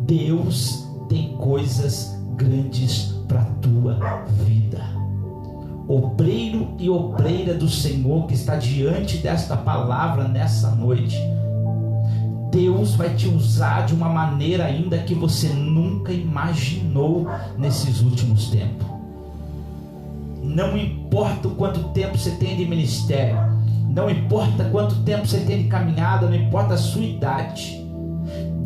Deus tem coisas grandes para a tua vida. Obreiro e obreira do Senhor que está diante desta palavra nessa noite, Deus vai te usar de uma maneira ainda que você nunca imaginou nesses últimos tempos. Não importa o quanto tempo você tem de ministério, não importa quanto tempo você tem de caminhada, não importa a sua idade,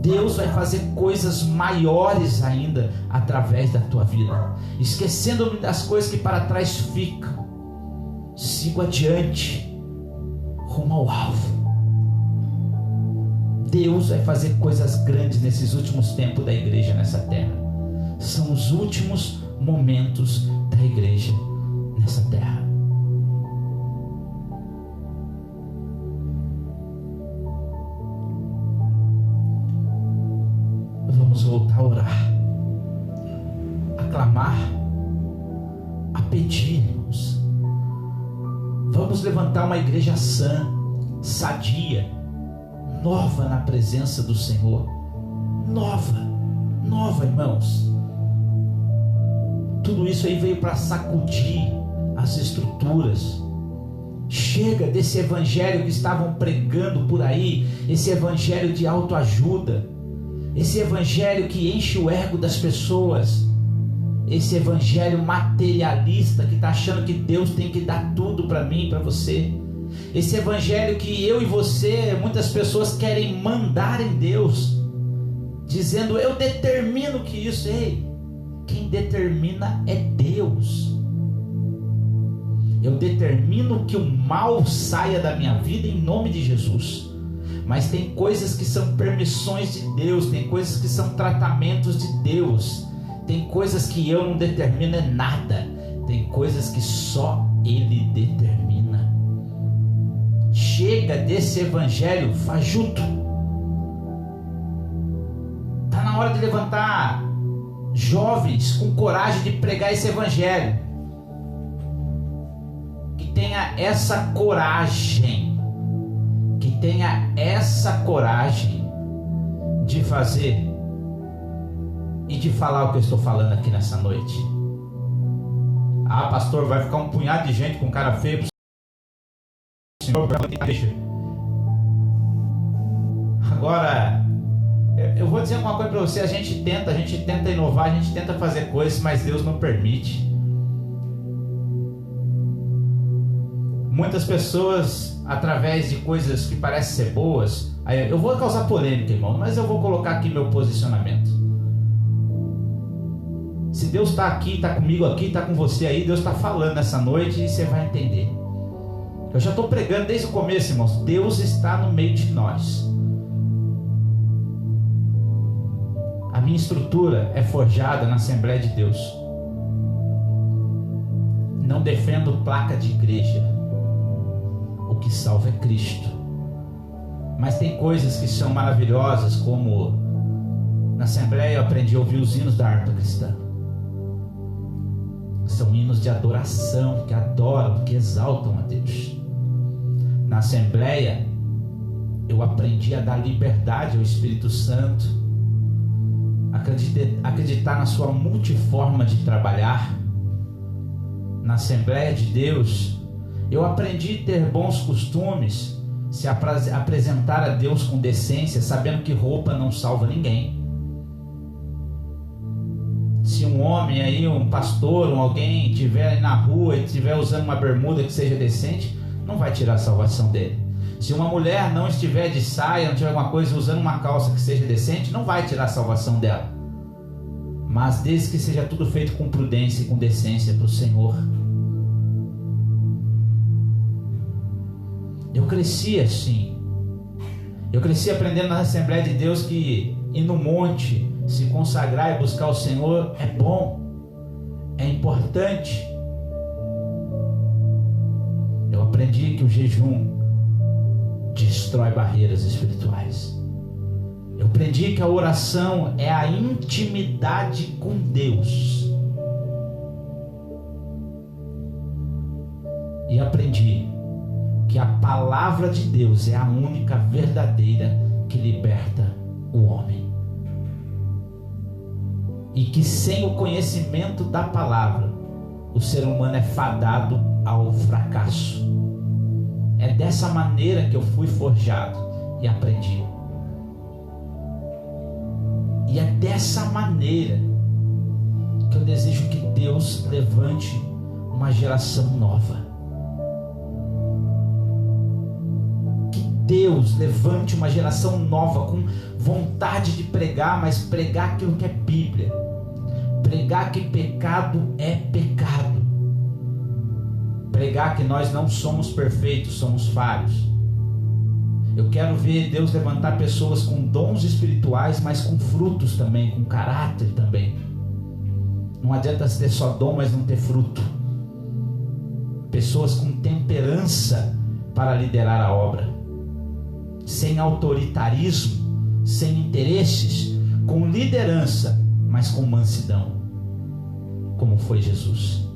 Deus vai fazer coisas maiores ainda através da tua vida. Esquecendo-me das coisas que para trás ficam, sigo adiante, rumo ao alvo. Deus vai fazer coisas grandes nesses últimos tempos da igreja nessa terra. São os últimos momentos da igreja nessa terra. Vamos voltar a orar, a clamar, a pedir, irmãos. Vamos levantar uma igreja sã, sadia, nova na presença do Senhor. Nova, irmãos. Tudo isso aí veio para sacudir as estruturas. Chega desse evangelho que estavam pregando por aí, esse evangelho de autoajuda, esse evangelho que enche o ego das pessoas, esse evangelho materialista que está achando que Deus tem que dar tudo para mim, para você, esse evangelho que eu e você, muitas pessoas querem mandar em Deus, dizendo eu determino que isso. Ei, quem determina é Deus. Eu determino que o mal saia da minha vida em nome de Jesus. Mas tem coisas que são permissões de Deus, tem coisas que são tratamentos de Deus, tem coisas que eu não determino é nada, tem coisas que só Ele determina. Chega desse evangelho fajuto. Está na hora de levantar jovens com coragem de pregar esse evangelho, que tenha essa coragem, de fazer e de falar o que eu estou falando aqui nessa noite. Ah, pastor, vai ficar um punhado de gente com cara feio pro Senhor. Agora, eu vou dizer uma coisa para você. A gente tenta inovar, a gente tenta fazer coisas, mas Deus não permite. Muitas pessoas, através de coisas que parecem ser boas, aí eu vou causar polêmica, irmão, mas eu vou colocar aqui meu posicionamento. Se Deus está aqui, está comigo aqui, está com você aí, Deus está falando nessa noite e você vai entender. Eu já estou pregando desde o começo, irmãos. Deus está no meio de nós. A minha estrutura é forjada na Assembleia de Deus. Não defendo placa de igreja. O que salva é Cristo. Mas tem coisas que são maravilhosas, como na Assembleia eu aprendi a ouvir os hinos da harpa cristã. São hinos de adoração, que adoram, que exaltam a Deus. Na Assembleia eu aprendi a dar liberdade ao Espírito Santo, acreditar na sua multiforma de trabalhar. Na Assembleia de Deus eu aprendi a ter bons costumes, se apresentar a Deus com decência, sabendo que roupa não salva ninguém. Se um homem aí, um pastor, alguém estiver na rua e estiver usando uma bermuda que seja decente, não vai tirar a salvação dele. Se uma mulher não estiver de saia, não tiver alguma coisa, usando uma calça que seja decente, não vai tirar a salvação dela. Mas desde que seja tudo feito com prudência e com decência para o Senhor. Eu cresci assim. Eu cresci aprendendo na Assembleia de Deus que ir no monte, se consagrar e buscar o Senhor é bom, é importante. Eu aprendi que o jejum destrói barreiras espirituais. Eu aprendi que a oração é a intimidade com Deus. E aprendi que a palavra de Deus é a única verdadeira que liberta o homem. E que sem o conhecimento da palavra, o ser humano é fadado ao fracasso. É dessa maneira que eu fui forjado e aprendi. E é dessa maneira que eu desejo que Deus levante uma geração nova. Deus levante uma geração nova com vontade de pregar, mas pregar aquilo que é Bíblia. Pregar que pecado é pecado. Pregar que nós não somos perfeitos, somos falhos. Eu quero ver Deus levantar pessoas com dons espirituais, mas com frutos também, com caráter também. Não adianta ter só dom, mas não ter fruto. Pessoas com temperança para liderar a obra. Sem autoritarismo, sem interesses, com liderança, mas com mansidão, como foi Jesus.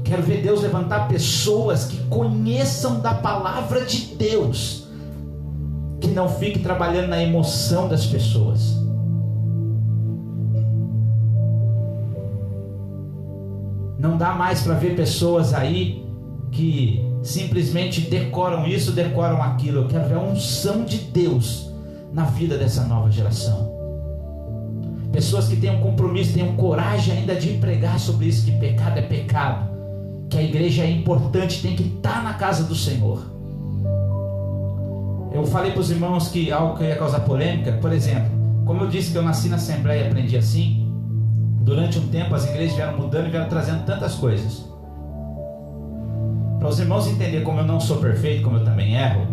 Quero ver Deus levantar pessoas que conheçam da palavra de Deus, que não fique trabalhando na emoção das pessoas. Não dá mais para ver pessoas aí que simplesmente decoram isso, decoram aquilo. Eu quero ver a unção de Deus na vida dessa nova geração. Pessoas que tenham compromisso, tenham coragem ainda de pregar sobre isso, que pecado é pecado, que a igreja é importante, tem que estar na casa do Senhor. Eu falei para os irmãos que algo que ia causar polêmica, por exemplo, como eu disse que eu nasci na Assembleia e aprendi assim, durante um tempo as igrejas vieram mudando e vieram trazendo tantas coisas. Para os irmãos entenderem como eu não sou perfeito, como eu também erro.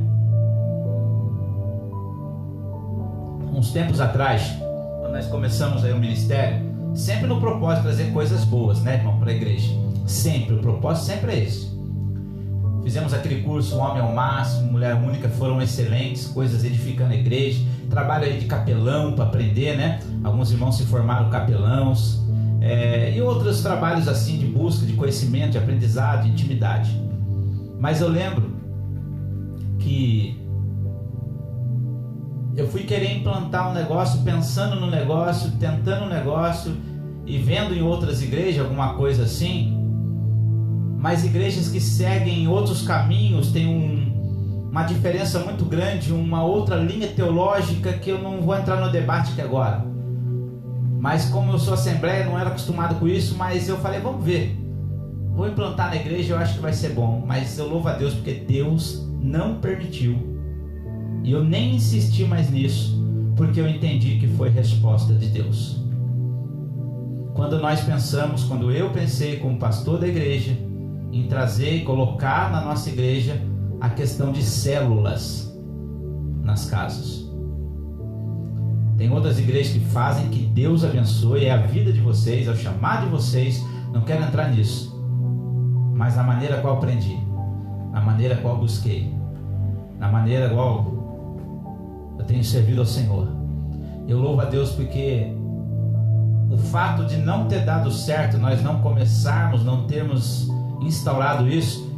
Uns tempos atrás, quando nós começamos aí o ministério, sempre no propósito de trazer coisas boas, né, irmão, para a igreja. Sempre, o propósito sempre é esse. Fizemos aquele curso Homem ao Máximo, Mulher Única, foram excelentes, coisas edificando a igreja. Trabalho aí de capelão para aprender, né? Alguns irmãos se formaram capelãos. E outros trabalhos assim de busca, de conhecimento, de aprendizado, de intimidade. Mas eu lembro que eu fui querer implantar um negócio, pensando no negócio, tentando um negócio e vendo em outras igrejas alguma coisa assim. Mas igrejas que seguem outros caminhos têm uma diferença muito grande, uma outra linha teológica que eu não vou entrar no debate aqui agora. Mas como eu sou Assembleia, não era acostumado com isso, mas eu falei, vamos ver. Vou implantar na igreja, eu acho que vai ser bom. Mas eu louvo a Deus porque Deus não permitiu. E eu nem insisti mais nisso, porque eu entendi que foi resposta de Deus. Quando eu pensei como pastor da igreja, em trazer e colocar na nossa igreja a questão de células nas casas. Tem outras igrejas que fazem, que Deus abençoe, é a vida de vocês, é o chamado de vocês, não quero entrar nisso, mas na maneira qual aprendi, na maneira qual busquei, na maneira qual eu tenho servido ao Senhor, eu louvo a Deus porque o fato de não ter dado certo, nós não começarmos, não termos instaurado isso,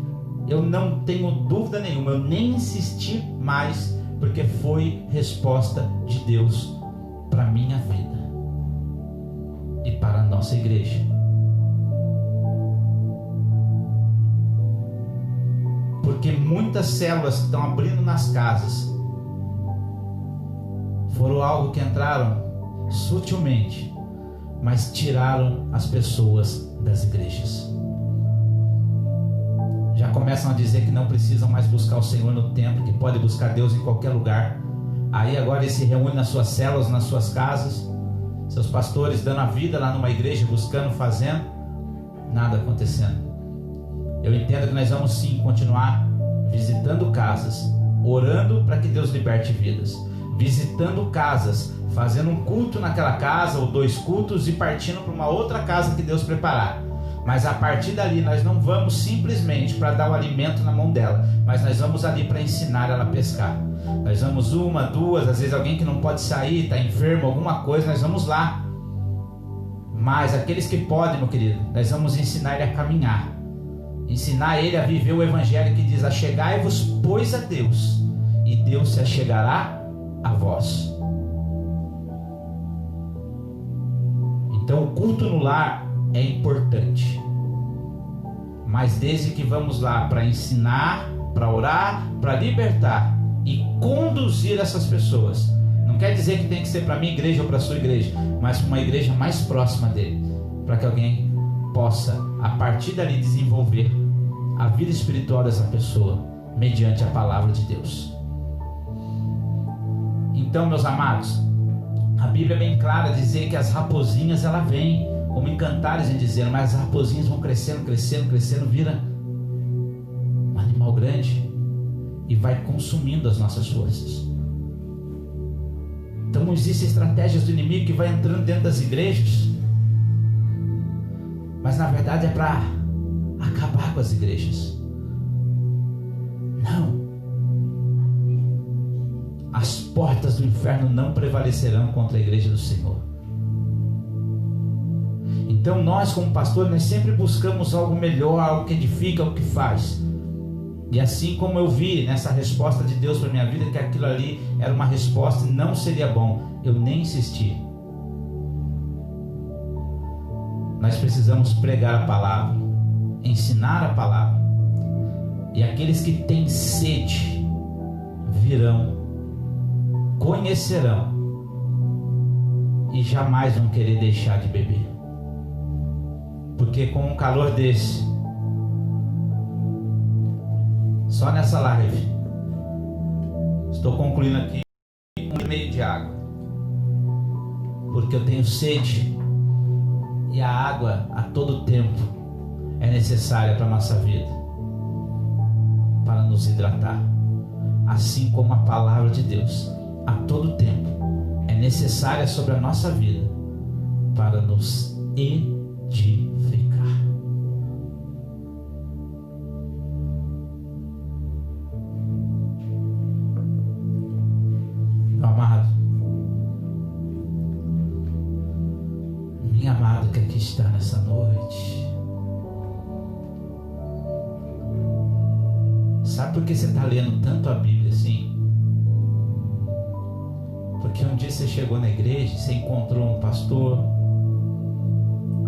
eu não tenho dúvida nenhuma, eu nem insisti mais, porque foi resposta de Deus para a minha vida e para a nossa igreja. Porque muitas células que estão abrindo nas casas foram algo que entraram sutilmente, mas tiraram as pessoas das igrejas. Já começam a dizer que não precisam mais buscar o Senhor no templo, que pode buscar Deus em qualquer lugar. Aí agora ele se reúne nas suas células, nas suas casas, seus pastores dando a vida lá numa igreja, buscando, fazendo, nada acontecendo. Eu entendo que nós vamos sim continuar visitando casas, orando para que Deus liberte vidas, visitando casas, fazendo um culto naquela casa ou 2 cultos e partindo para uma outra casa que Deus preparar. Mas a partir dali nós não vamos simplesmente para dar o alimento na mão dela, mas nós vamos ali para ensinar ela a pescar. Nós vamos 1, 2, às vezes alguém que não pode sair, está enfermo, alguma coisa, nós vamos lá. Mas aqueles que podem, meu querido, nós vamos ensinar ele a caminhar, ensinar ele a viver o evangelho que diz: achegai-vos, pois, a Deus, e Deus se achegará a vós. Então o culto no lar é importante, mas desde que vamos lá para ensinar, para orar, para libertar e conduzir essas pessoas, não quer dizer que tem que ser para a minha igreja ou para a sua igreja, mas para uma igreja mais próxima dele, para que alguém possa a partir dali desenvolver a vida espiritual dessa pessoa mediante a palavra de Deus. Então, meus amados, a Bíblia é bem clara dizer que as raposinhas ela vêm como em Cantares em dizer, mas as raposinhas vão crescendo, crescendo, crescendo, vira um animal grande e vai consumindo as nossas forças. Então existem estratégias do inimigo que vai entrando dentro das igrejas, mas na verdade é para acabar com as igrejas. Não, as portas do inferno não prevalecerão contra a igreja do Senhor. Então nós como pastores, nós sempre buscamos algo melhor, algo que edifica, algo que faz. E assim como eu vi nessa resposta de Deus para a minha vida, que aquilo ali era uma resposta e não seria bom, eu nem insisti. Nós precisamos pregar a palavra, ensinar a palavra, e aqueles que têm sede virão, conhecerão e jamais vão querer deixar de beber. Porque com um calor desse, só nessa live, estou concluindo aqui 1,5 litro de água, porque eu tenho sede, e a água a todo tempo é necessária para a nossa vida, para nos hidratar, assim como a palavra de Deus a todo tempo é necessária sobre a nossa vida para nos edificar. Meu amado, minha amada que aqui está nessa noite, sabe por que você está lendo tanto a Bíblia assim? Porque um dia você chegou na igreja, você encontrou um pastor,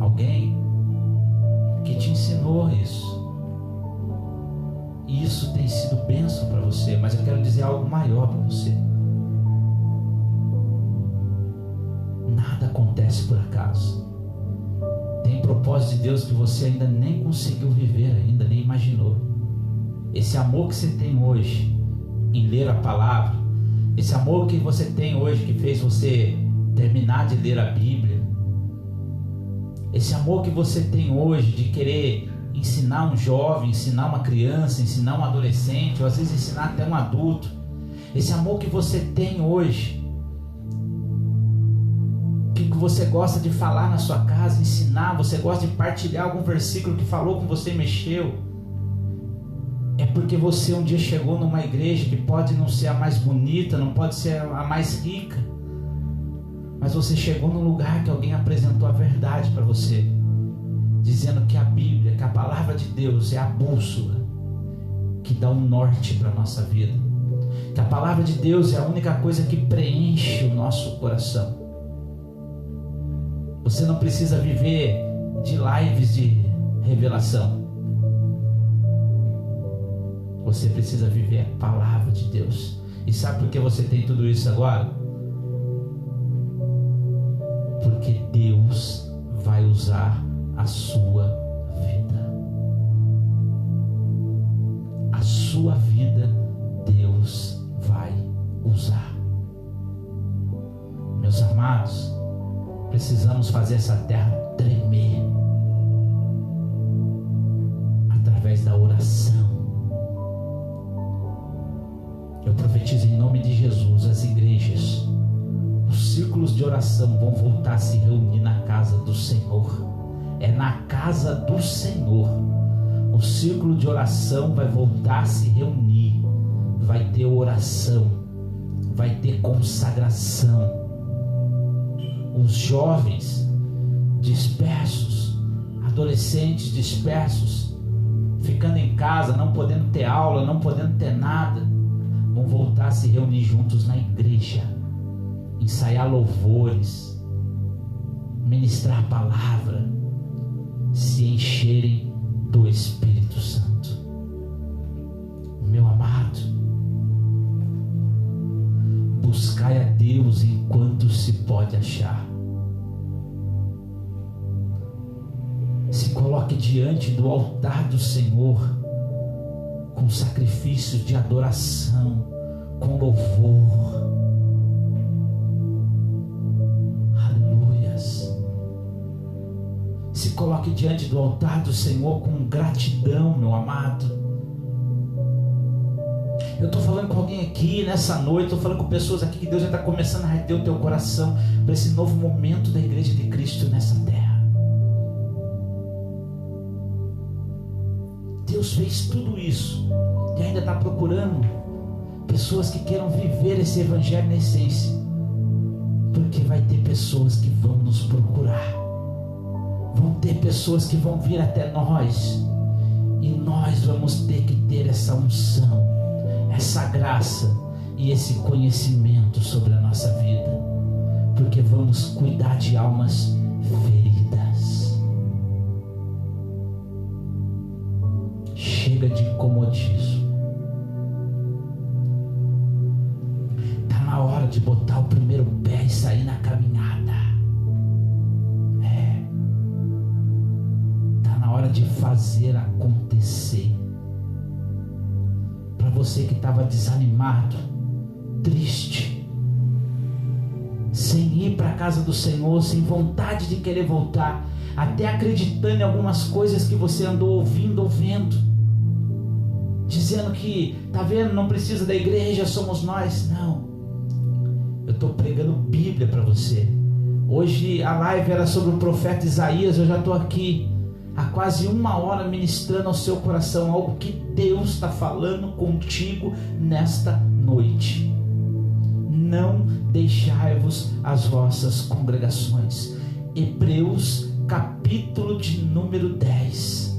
alguém que te ensinou isso, e isso tem sido bênção para você. Mas eu quero dizer algo maior para você: nada acontece por acaso. Tem propósito de Deus que você ainda nem conseguiu viver, ainda nem imaginou. Esse amor que você tem hoje em ler a palavra, esse amor que você tem hoje que fez você terminar de ler a Bíblia, esse amor que você tem hoje de querer ensinar um jovem, ensinar uma criança, ensinar um adolescente, ou às vezes ensinar até um adulto. Esse amor que você tem hoje, que você gosta de falar na sua casa, ensinar, você gosta de partilhar algum versículo que falou com você e mexeu, é porque você um dia chegou numa igreja que pode não ser a mais bonita, não pode ser a mais rica, mas você chegou num lugar que alguém apresentou a verdade para você, dizendo que a Bíblia, que a palavra de Deus é a bússola que dá um norte para a nossa vida, que a palavra de Deus é a única coisa que preenche o nosso coração. Você não precisa viver de lives de revelação, você precisa viver a palavra de Deus. E sabe por que você tem tudo isso agora? Porque Deus vai usar a sua vida. A sua vida Deus vai usar. Meus amados, precisamos fazer essa terra tremer através da oração. Eu profetizo em nome de Jesus, as igrejas, os círculos de oração vão voltar a se reunir na casa do Senhor. É na casa do Senhor. O círculo de oração vai voltar a se reunir. Vai ter oração, vai ter consagração. Os jovens dispersos, adolescentes dispersos, ficando em casa, não podendo ter aula, não podendo ter nada, vão voltar a se reunir juntos na igreja, ensaiar louvores, ministrar a palavra, se encherem do Espírito Santo. Meu amado, buscai a Deus enquanto se pode achar. Se coloque diante do altar do Senhor com sacrifícios de adoração, com louvor. Aleluias. Se coloque diante do altar do Senhor com gratidão, meu amado. Eu estou falando com alguém aqui nessa noite, estou falando com pessoas aqui que Deus já está começando a arder o teu coração para esse novo momento da igreja de Cristo nessa terra. Deus fez tudo isso e ainda está procurando pessoas que queiram viver esse evangelho na essência, porque vai ter pessoas que vão nos procurar, vão ter pessoas que vão vir até nós, e nós vamos ter que ter essa unção, essa graça e esse conhecimento sobre a nossa vida, porque vamos cuidar de almas feridas. Chega de comodismo. Está na hora de botar o primeiro pé e sair na caminhada. Está na hora de fazer acontecer. Para você que estava desanimado, triste, sem ir para a casa do Senhor, sem vontade de querer voltar, até acreditando em algumas coisas que você andou ouvindo ou vendo, dizendo que, tá vendo, não precisa da igreja, somos nós. Não, eu estou pregando Bíblia para você. Hoje a live era sobre o profeta Isaías. Eu já estou aqui há quase 1 hora ministrando ao seu coração algo que Deus está falando contigo nesta noite. Não deixai-vos as vossas congregações. Hebreus capítulo de número 10.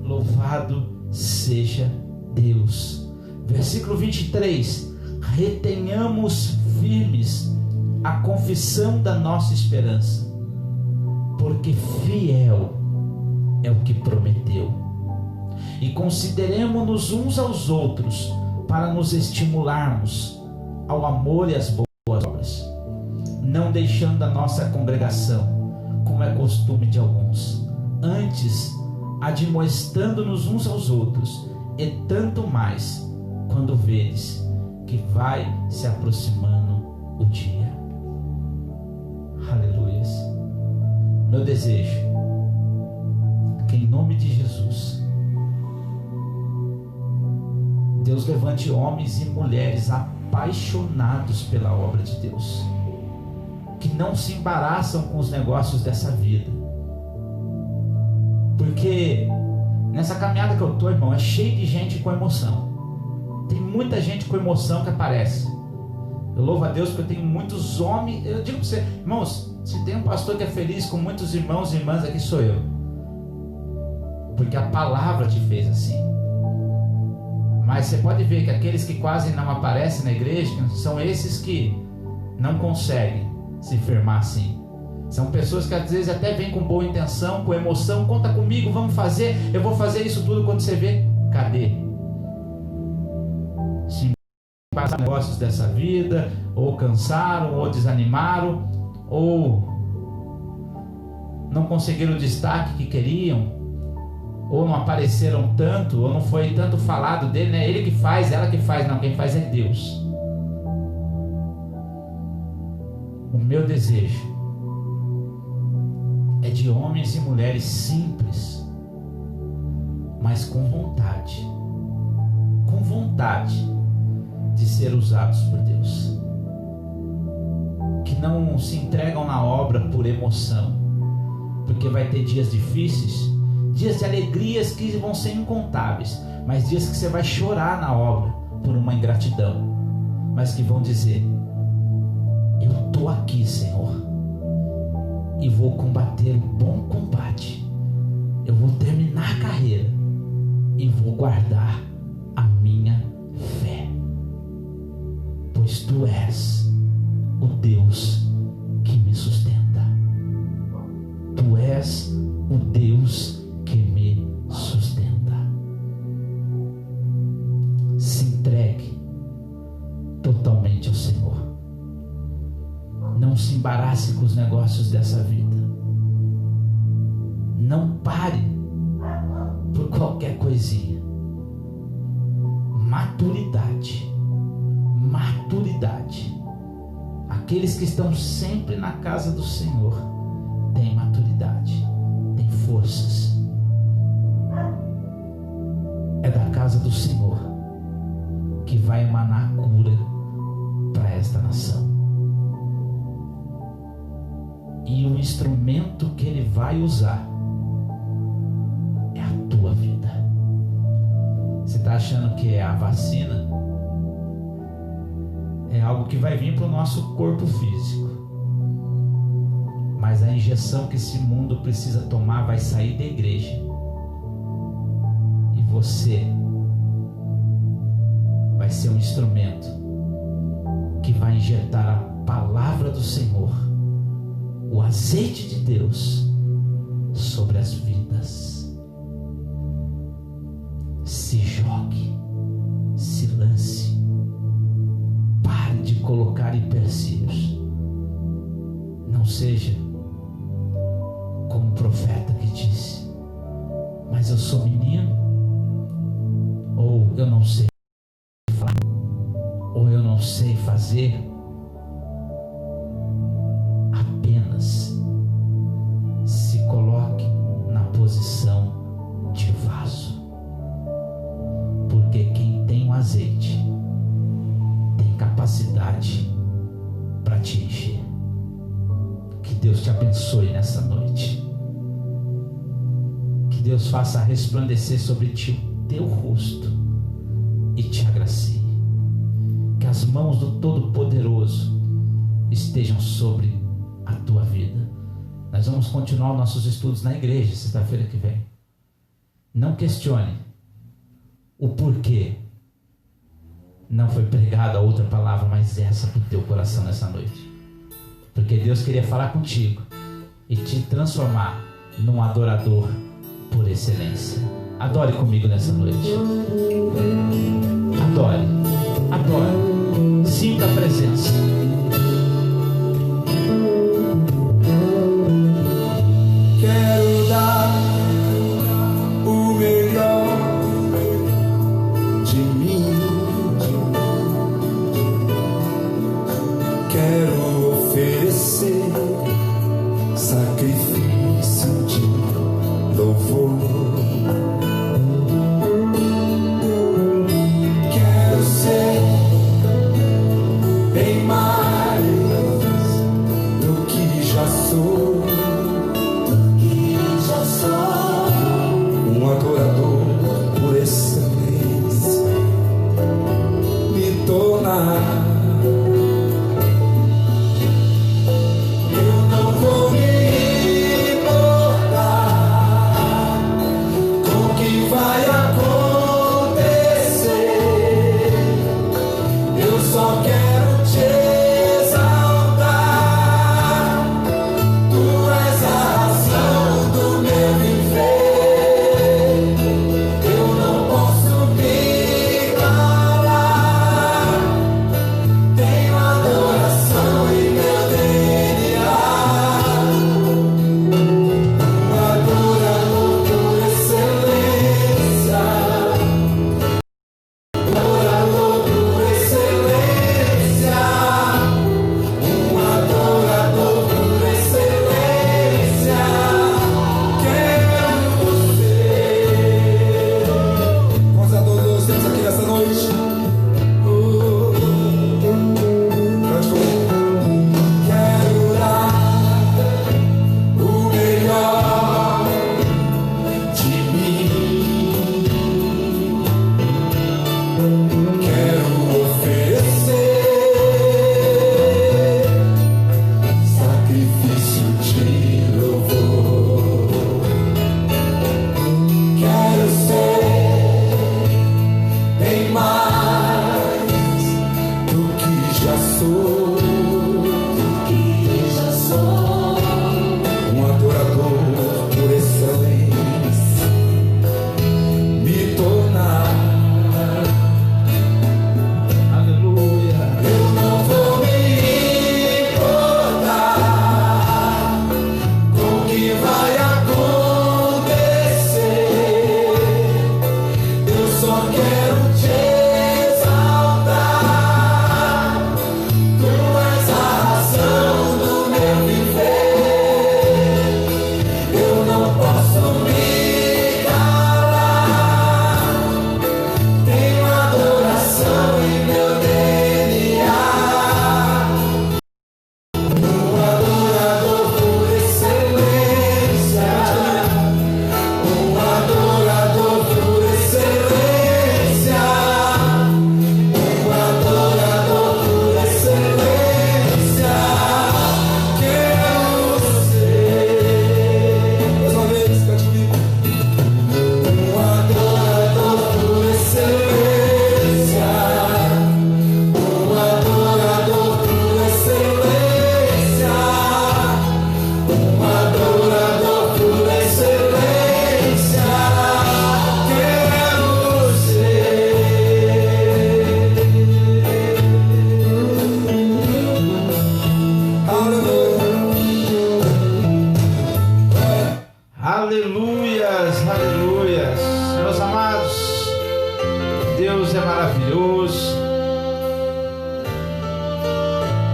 Louvado seja Deus. Versículo 23. Retenhamos firmes a confissão da nossa esperança, porque fiel é o que prometeu. E consideremo-nos uns aos outros para nos estimularmos ao amor e às boas obras, não deixando a nossa congregação, como é costume de alguns, antes admoestando-nos uns aos outros, e tanto mais quando vedes que vai se aproximando o dia. Aleluias. Meu desejo, que em nome de Jesus, Deus levante homens e mulheres apaixonados pela obra de Deus, que não se embaraçam com os negócios dessa vida, porque nessa caminhada que eu estou, irmão, é cheio de gente com emoção. Tem muita gente com emoção que aparece. Eu louvo a Deus porque eu tenho muitos homens. Eu digo para você, irmãos, se tem um pastor que é feliz com muitos irmãos e irmãs, aqui sou eu, porque a palavra te fez assim. Mas você pode ver que aqueles que quase não aparecem na igreja são esses que não conseguem se firmar assim. São pessoas que às vezes até vêm com boa intenção, com emoção, conta comigo, vamos fazer, eu vou fazer isso tudo. Quando você vê, cadê? Se passaram negócios dessa vida, ou cansaram, ou desanimaram, ou não conseguiram o destaque que queriam, ou não apareceram tanto, ou não foi tanto falado dele, né? Ele que faz, ela que faz. Não, quem faz é Deus. O meu desejo é de homens e mulheres simples, mas com vontade de ser usados por Deus, que não se entregam na obra por emoção, porque vai ter dias difíceis, dias de alegrias que vão ser incontáveis, mas dias que você vai chorar na obra por uma ingratidão, mas que vão dizer: eu estou aqui, Senhor, e vou combater o bom combate, eu vou terminar a carreira e vou guardar a minha fé, pois Tu és o Deus que me sustenta. Tu és o Deus que me sustenta. Se entregue totalmente ao Senhor. Não se embarace com os negócios dessa vida. Não pare por qualquer coisinha. Maturidade. Aqueles que estão sempre na casa do Senhor têm maturidade, têm forças. É da casa do Senhor que vai emanar cura para esta nação. E o instrumento que Ele vai usar é a tua vida. Você está achando que é a vacina? É algo que vai vir para o nosso corpo físico, mas a injeção que esse mundo precisa tomar vai sair da igreja, e você vai ser um instrumento que vai injetar a palavra do Senhor, o azeite de Deus sobre as vidas. Se jogue, se lance. Pare de colocar empecilhos. Não seja como o profeta que disse: mas eu sou menino, ou eu não sei falar, ou eu não sei fazer. Apenas se coloque na posição de vaso, porque quem tem o azeite tem capacidade para te encher. Que Deus te abençoe nessa noite. Que Deus faça resplandecer sobre ti o teu rosto e te agracie. Que as mãos do Todo-Poderoso estejam sobre a tua vida. Nós vamos continuar nossos estudos na igreja sexta-feira que vem. Não questione o porquê não foi pregada outra palavra, mas essa para o teu coração nessa noite, porque Deus queria falar contigo e te transformar num adorador por excelência. Adore comigo nessa noite. Adore, adore, sinta a presença. Quero dar o melhor de mim. Quero oferecer sacrifício de louvor.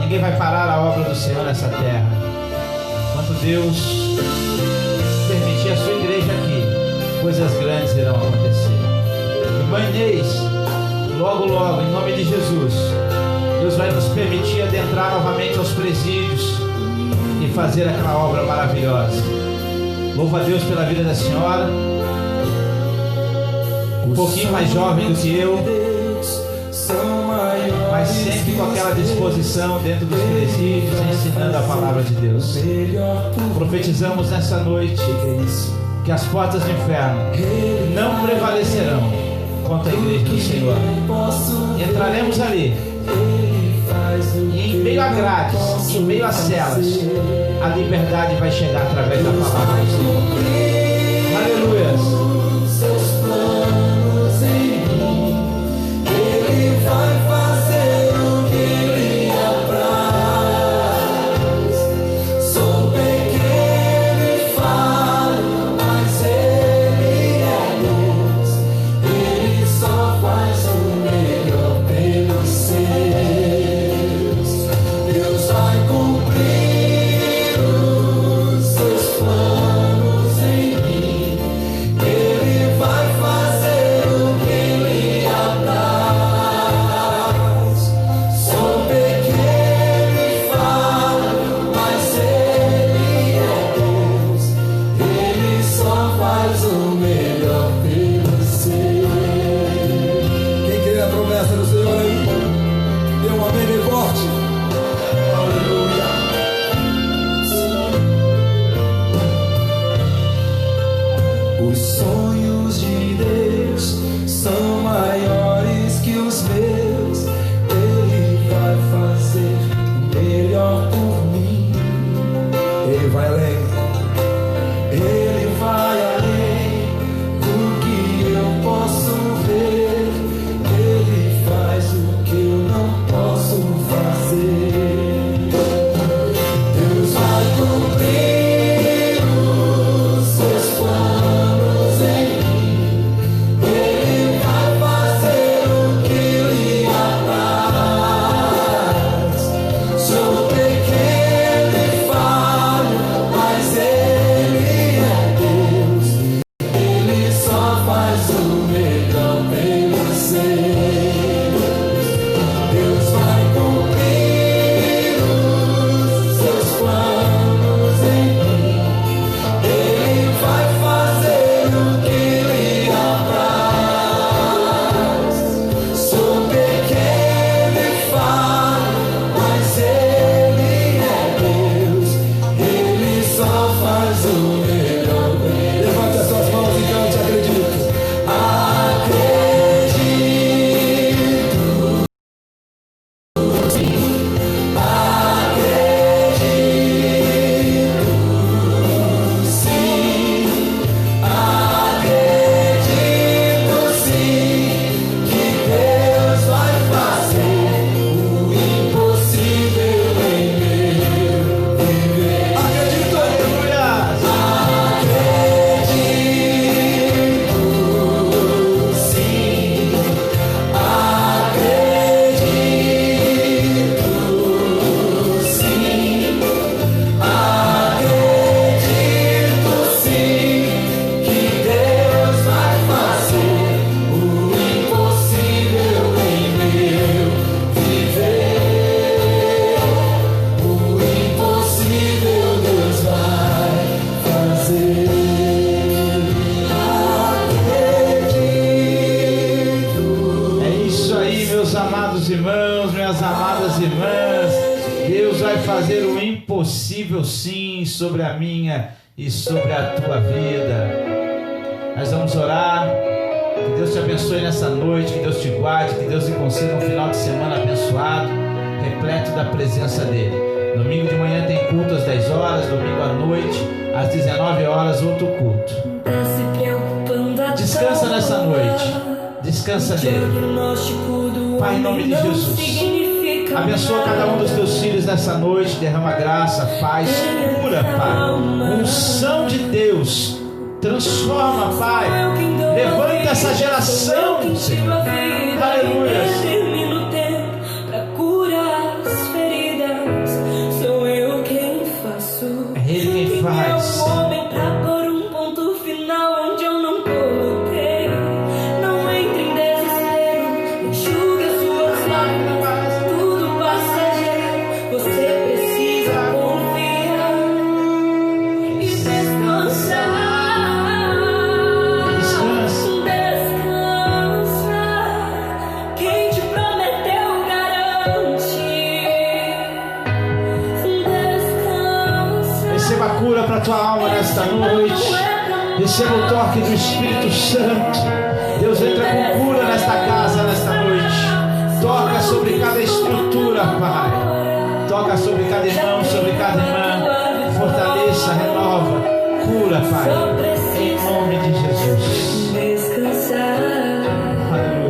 Ninguém vai parar a obra do Senhor nessa terra. Quando Deus permitir a sua igreja aqui, coisas grandes irão acontecer. Irmã Inês, logo, logo, em nome de Jesus, Deus vai nos permitir adentrar novamente aos presídios e fazer aquela obra maravilhosa. Louvo a Deus pela vida da senhora, um pouquinho mais jovem do que eu, mas sempre com aquela disposição dentro dos presídios, ensinando a palavra de Deus. Profetizamos nessa noite que as portas do inferno não prevalecerão contra a igreja do Senhor. Entraremos ali, e em meio a grades, em meio a celas, a liberdade vai chegar através da palavra do Senhor. Aleluia. Vai fazer o que lhe apraz. Sou pequeno e falho, mas Ele é Deus. Ele só faz o melhor pelos seus. Deus vai cumprir os seus planos em irmãos, minhas amadas irmãs, Deus vai fazer o impossível sim sobre a minha e sobre a tua vida. Nós vamos orar. Que Deus te abençoe nessa noite, que Deus te guarde, que Deus te conceda um final de semana abençoado, repleto da presença dele. Domingo de manhã tem culto às 10 horas, domingo à noite, às 19 horas, outro culto. Descansa nessa noite, descansa nele. Pai, em nome de Jesus, abençoa cada um dos teus filhos nessa noite, derrama graça, paz, cura, Pai, unção de Deus, transforma, Pai, levanta essa geração, Senhor, aleluia. É Ele quem faz. Tua alma nesta noite, receba o toque do Espírito Santo. Deus entra com cura nesta casa, nesta noite. Toca sobre cada estrutura, Pai. Toca sobre cada irmão, sobre cada irmã. Fortaleça, renova, cura, Pai, em nome de Jesus. Aleluia.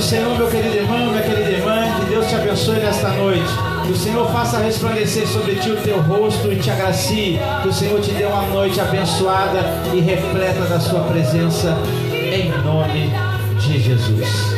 Senhor, meu querido irmão, minha querida irmã, que Deus te abençoe nesta noite. Que o Senhor faça resplandecer sobre ti o teu rosto e te agracie. Que o Senhor te dê uma noite abençoada e repleta da sua presença, em nome de Jesus.